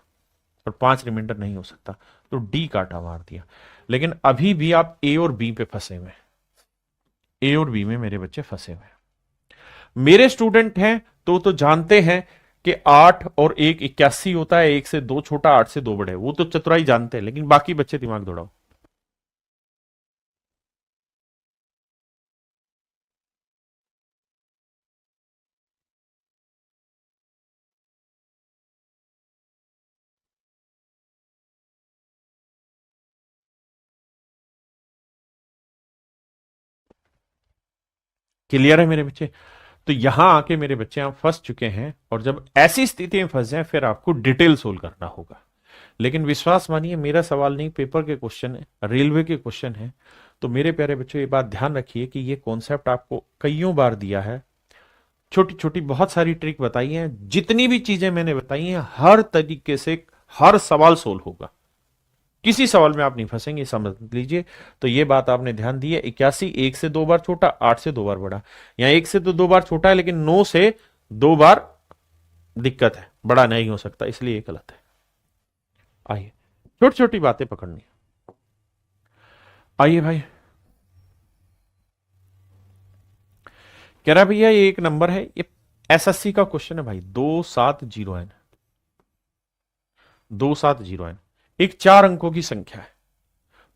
और 5 रिमाइंडर नहीं हो सकता, तो डी काटा मार दिया। लेकिन अभी भी आप ए और बी पे फंसे हुए हैं, ए और बी में मेरे बच्चे फंसे हुए हैं। मेरे स्टूडेंट हैं तो जानते हैं कि 8 और 1 81 होता है, 1 से 2 छोटा, 8 से 2 बड़े, वो तो चतुराई जानते हैं, लेकिन बाकी बच्चे दिमाग दौड़ाओ। क्लियर है मेरे बच्चे? तो यहां आके मेरे बच्चे आप फंस चुके हैं, और जब ऐसी स्थिति में फंस जाए फिर आपको डिटेल सोल्व करना होगा। लेकिन विश्वास मानिए मेरा सवाल नहीं, पेपर के क्वेश्चन है, रेलवे के क्वेश्चन है। तो मेरे प्यारे बच्चों ये बात ध्यान रखिए कि ये कॉन्सेप्ट आपको कईयों बार दिया है, छोटी छोटी बहुत सारी ट्रिक बताई है, जितनी भी चीजें मैंने बताई हैं हर तरीके से हर सवाल सोल्व होगा, किसी सवाल में आप नहीं फंसेंगे, समझ लीजिए। तो ये बात आपने ध्यान दी है। 81 1 से 2 बार छोटा, 8 से 2 बार बड़ा, यहां 1 से तो 2 बार छोटा है, लेकिन 9 से 2 बार दिक्कत है, बड़ा नहीं हो सकता, इसलिए ये गलत है। आइए छोटी छोटी बातें पकड़नी, आइए भाई। कह रहा भैया ये एक नंबर है, ये एसएससी का क्वेश्चन है भाई, 270 एन, 270 एन एक 4 अंकों की संख्या है।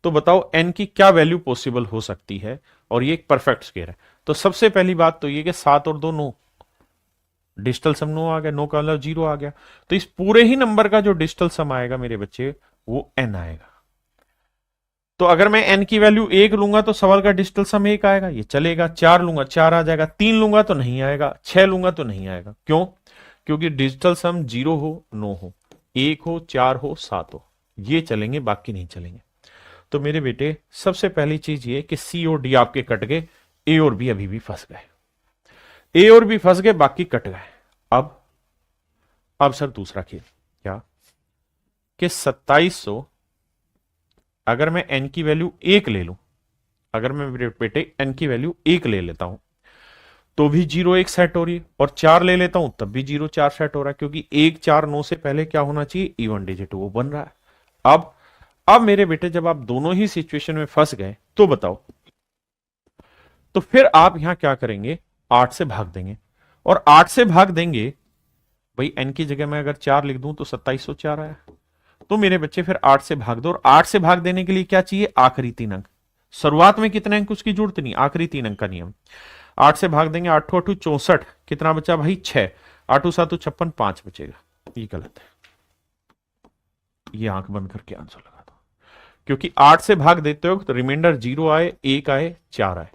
तो बताओ एन की क्या वैल्यू पॉसिबल हो सकती है, और ये एक परफेक्ट स्क्वायर है। तो सबसे पहली बात तो ये कि 7 और 2 9, डिजिटल सम नो आ गया, नो का मतलब 0 आ गया। तो इस पूरे ही नंबर का जो डिजिटल सम आएगा मेरे बच्चे वो n आएगा। तो अगर मैं n की वैल्यू 1 लूंगा तो सवाल का डिजिटल सम 1 आएगा, ये चलेगा। 4 लूंगा 4 आ जाएगा, 3 लूंगा तो नहीं आएगा, 6 लूंगा तो नहीं आएगा। क्यों? क्योंकि डिजिटल सम 0 हो, नो हो, 1 हो, 4 हो, 7 हो, ये चलेंगे, बाकी नहीं चलेंगे। तो मेरे बेटे सबसे पहली चीज ये कि सी और डी आपके कट गए, ए और बी अभी भी फंस गए, ए और बी फंस गए, बाकी कट गए। अब सर दूसरा खेल क्या कि 2700 अगर मैं n की वैल्यू 1 ले लूं, अगर मैं मेरे बेटे n की वैल्यू 1 ले लेता हूं तो भी 0 1 सेट हो रही है, और 4 ले लेता हूं तब भी 0 4 सेट हो रहा है, क्योंकि 1 4 9 से पहले क्या होना चाहिए, इवन डिजिट, वो बन रहा है। अब मेरे बेटे जब आप दोनों ही सिचुएशन में फंस गए तो बताओ, तो फिर आप यहां क्या करेंगे, 8 से भाग देंगे, और 8 से भाग देंगे, भाई n की जगह मैं अगर 4 लिख दूं तो 2704 आया। तो मेरे बच्चे फिर 8 से भाग दो, और 8 से भाग देने के लिए क्या चाहिए, आखिरी 3 अंक। शुरुआत में कितने अंक उसकी जरूरत नहीं, आखिरी 3 अंक का नियम। 8 से भाग देंगे, 8 8 64, कितना बचा भाई 6, 8 7 56, 5 बचेगा। ये गलत है, ये आंख बंद करके आंसर लगा दो, क्योंकि 8 से भाग देते हो तो रिमाइंडर 0 आए, 1 आए, 4 आए,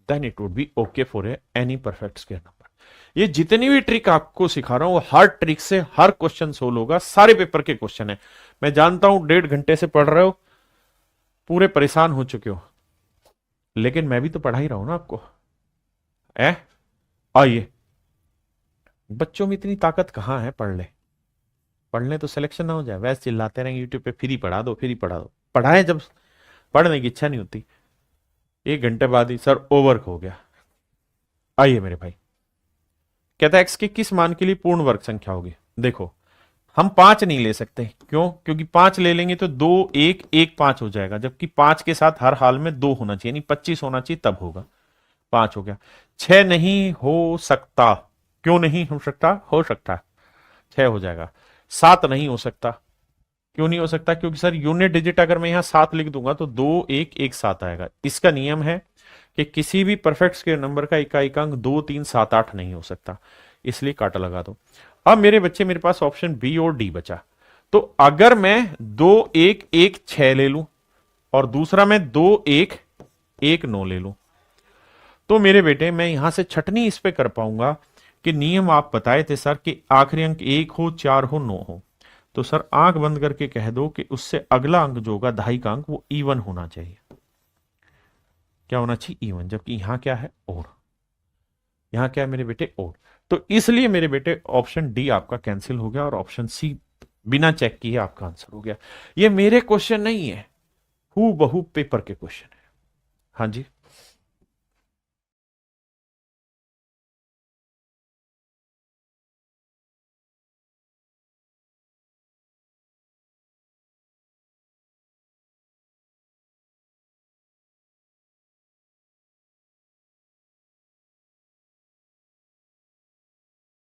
then it would be okay for any perfect square number. ये जितनी भी ट्रिक आपको सिखा रहा हूं वो हर ट्रिक से हर क्वेश्चन सोल्व होगा, सारे पेपर के क्वेश्चन है। मैं जानता हूं 1.5 घंटे से पढ़ रहे हो, पूरे परेशान हो चुके हो, लेकिन मैं भी तो पढ़ा ही रहा हूं ना आपको। आइए, बच्चों में इतनी ताकत कहां है, पढ़ ले तो सिलेक्शन ना हो जाए, वैसे चिल्लाते रहेंगे यूट्यूब पे फ्री पढ़ा दो फ्री पढ़ा दो, पढ़ाए जब पढ़ने की इच्छा नहीं होती, 1 घंटे बाद ही सर ओवर हो गया। आइए मेरे भाई, कहता है एक्स के किस मान के लिए पूर्ण वर्ग संख्या होगी। देखो हम 5 नहीं ले सकते, क्यों? क्योंकि 5 ले लेंगे तो 2 1 1 5 हो जाएगा, जबकि 5 के साथ हर हाल में 2 होना चाहिए, यानी 25 होना चाहिए, तब होगा। 5 हो गया। 6 नहीं हो सकता, क्यों नहीं हो सकता? हो सकता है, 6 हो जाएगा। 7 नहीं हो सकता, क्यों नहीं हो सकता? क्योंकि सर यूनिट डिजिट अगर मैं यहां 7 लिख दूंगा तो 2 1 1 7 आएगा। इसका नियम है कि किसी भी परफेक्ट स्क्वायर नंबर का इकाई अंक 2 3 7 8 नहीं हो सकता, इसलिए काटा लगा दो। अब मेरे बच्चे मेरे पास ऑप्शन बी और डी बचा, तो अगर मैं 2 1 1 6 ले लूं और दूसरा मैं 2 1 1 9 ले लूं, तो मेरे बेटे मैं यहां से छटनी इस पे कर पाऊंगा कि नियम आप बताए थे सर कि आखिरी अंक 1 हो 4 हो 9 हो, तो सर आंख बंद करके कह दो कि उससे अगला अंक जो होगा दहाई का अंक वो इवन होना चाहिए। क्या होना चाहिए? इवन। जबकि यहां क्या है? और। यहां क्या है मेरे बेटे? और। तो इसलिए मेरे बेटे ऑप्शन डी आपका कैंसिल हो गया और ऑप्शन सी बिना चेक किए आपका आंसर हो गया। ये मेरे क्वेश्चन नहीं है, हु बहू पेपर के क्वेश्चन है। हाँ जी।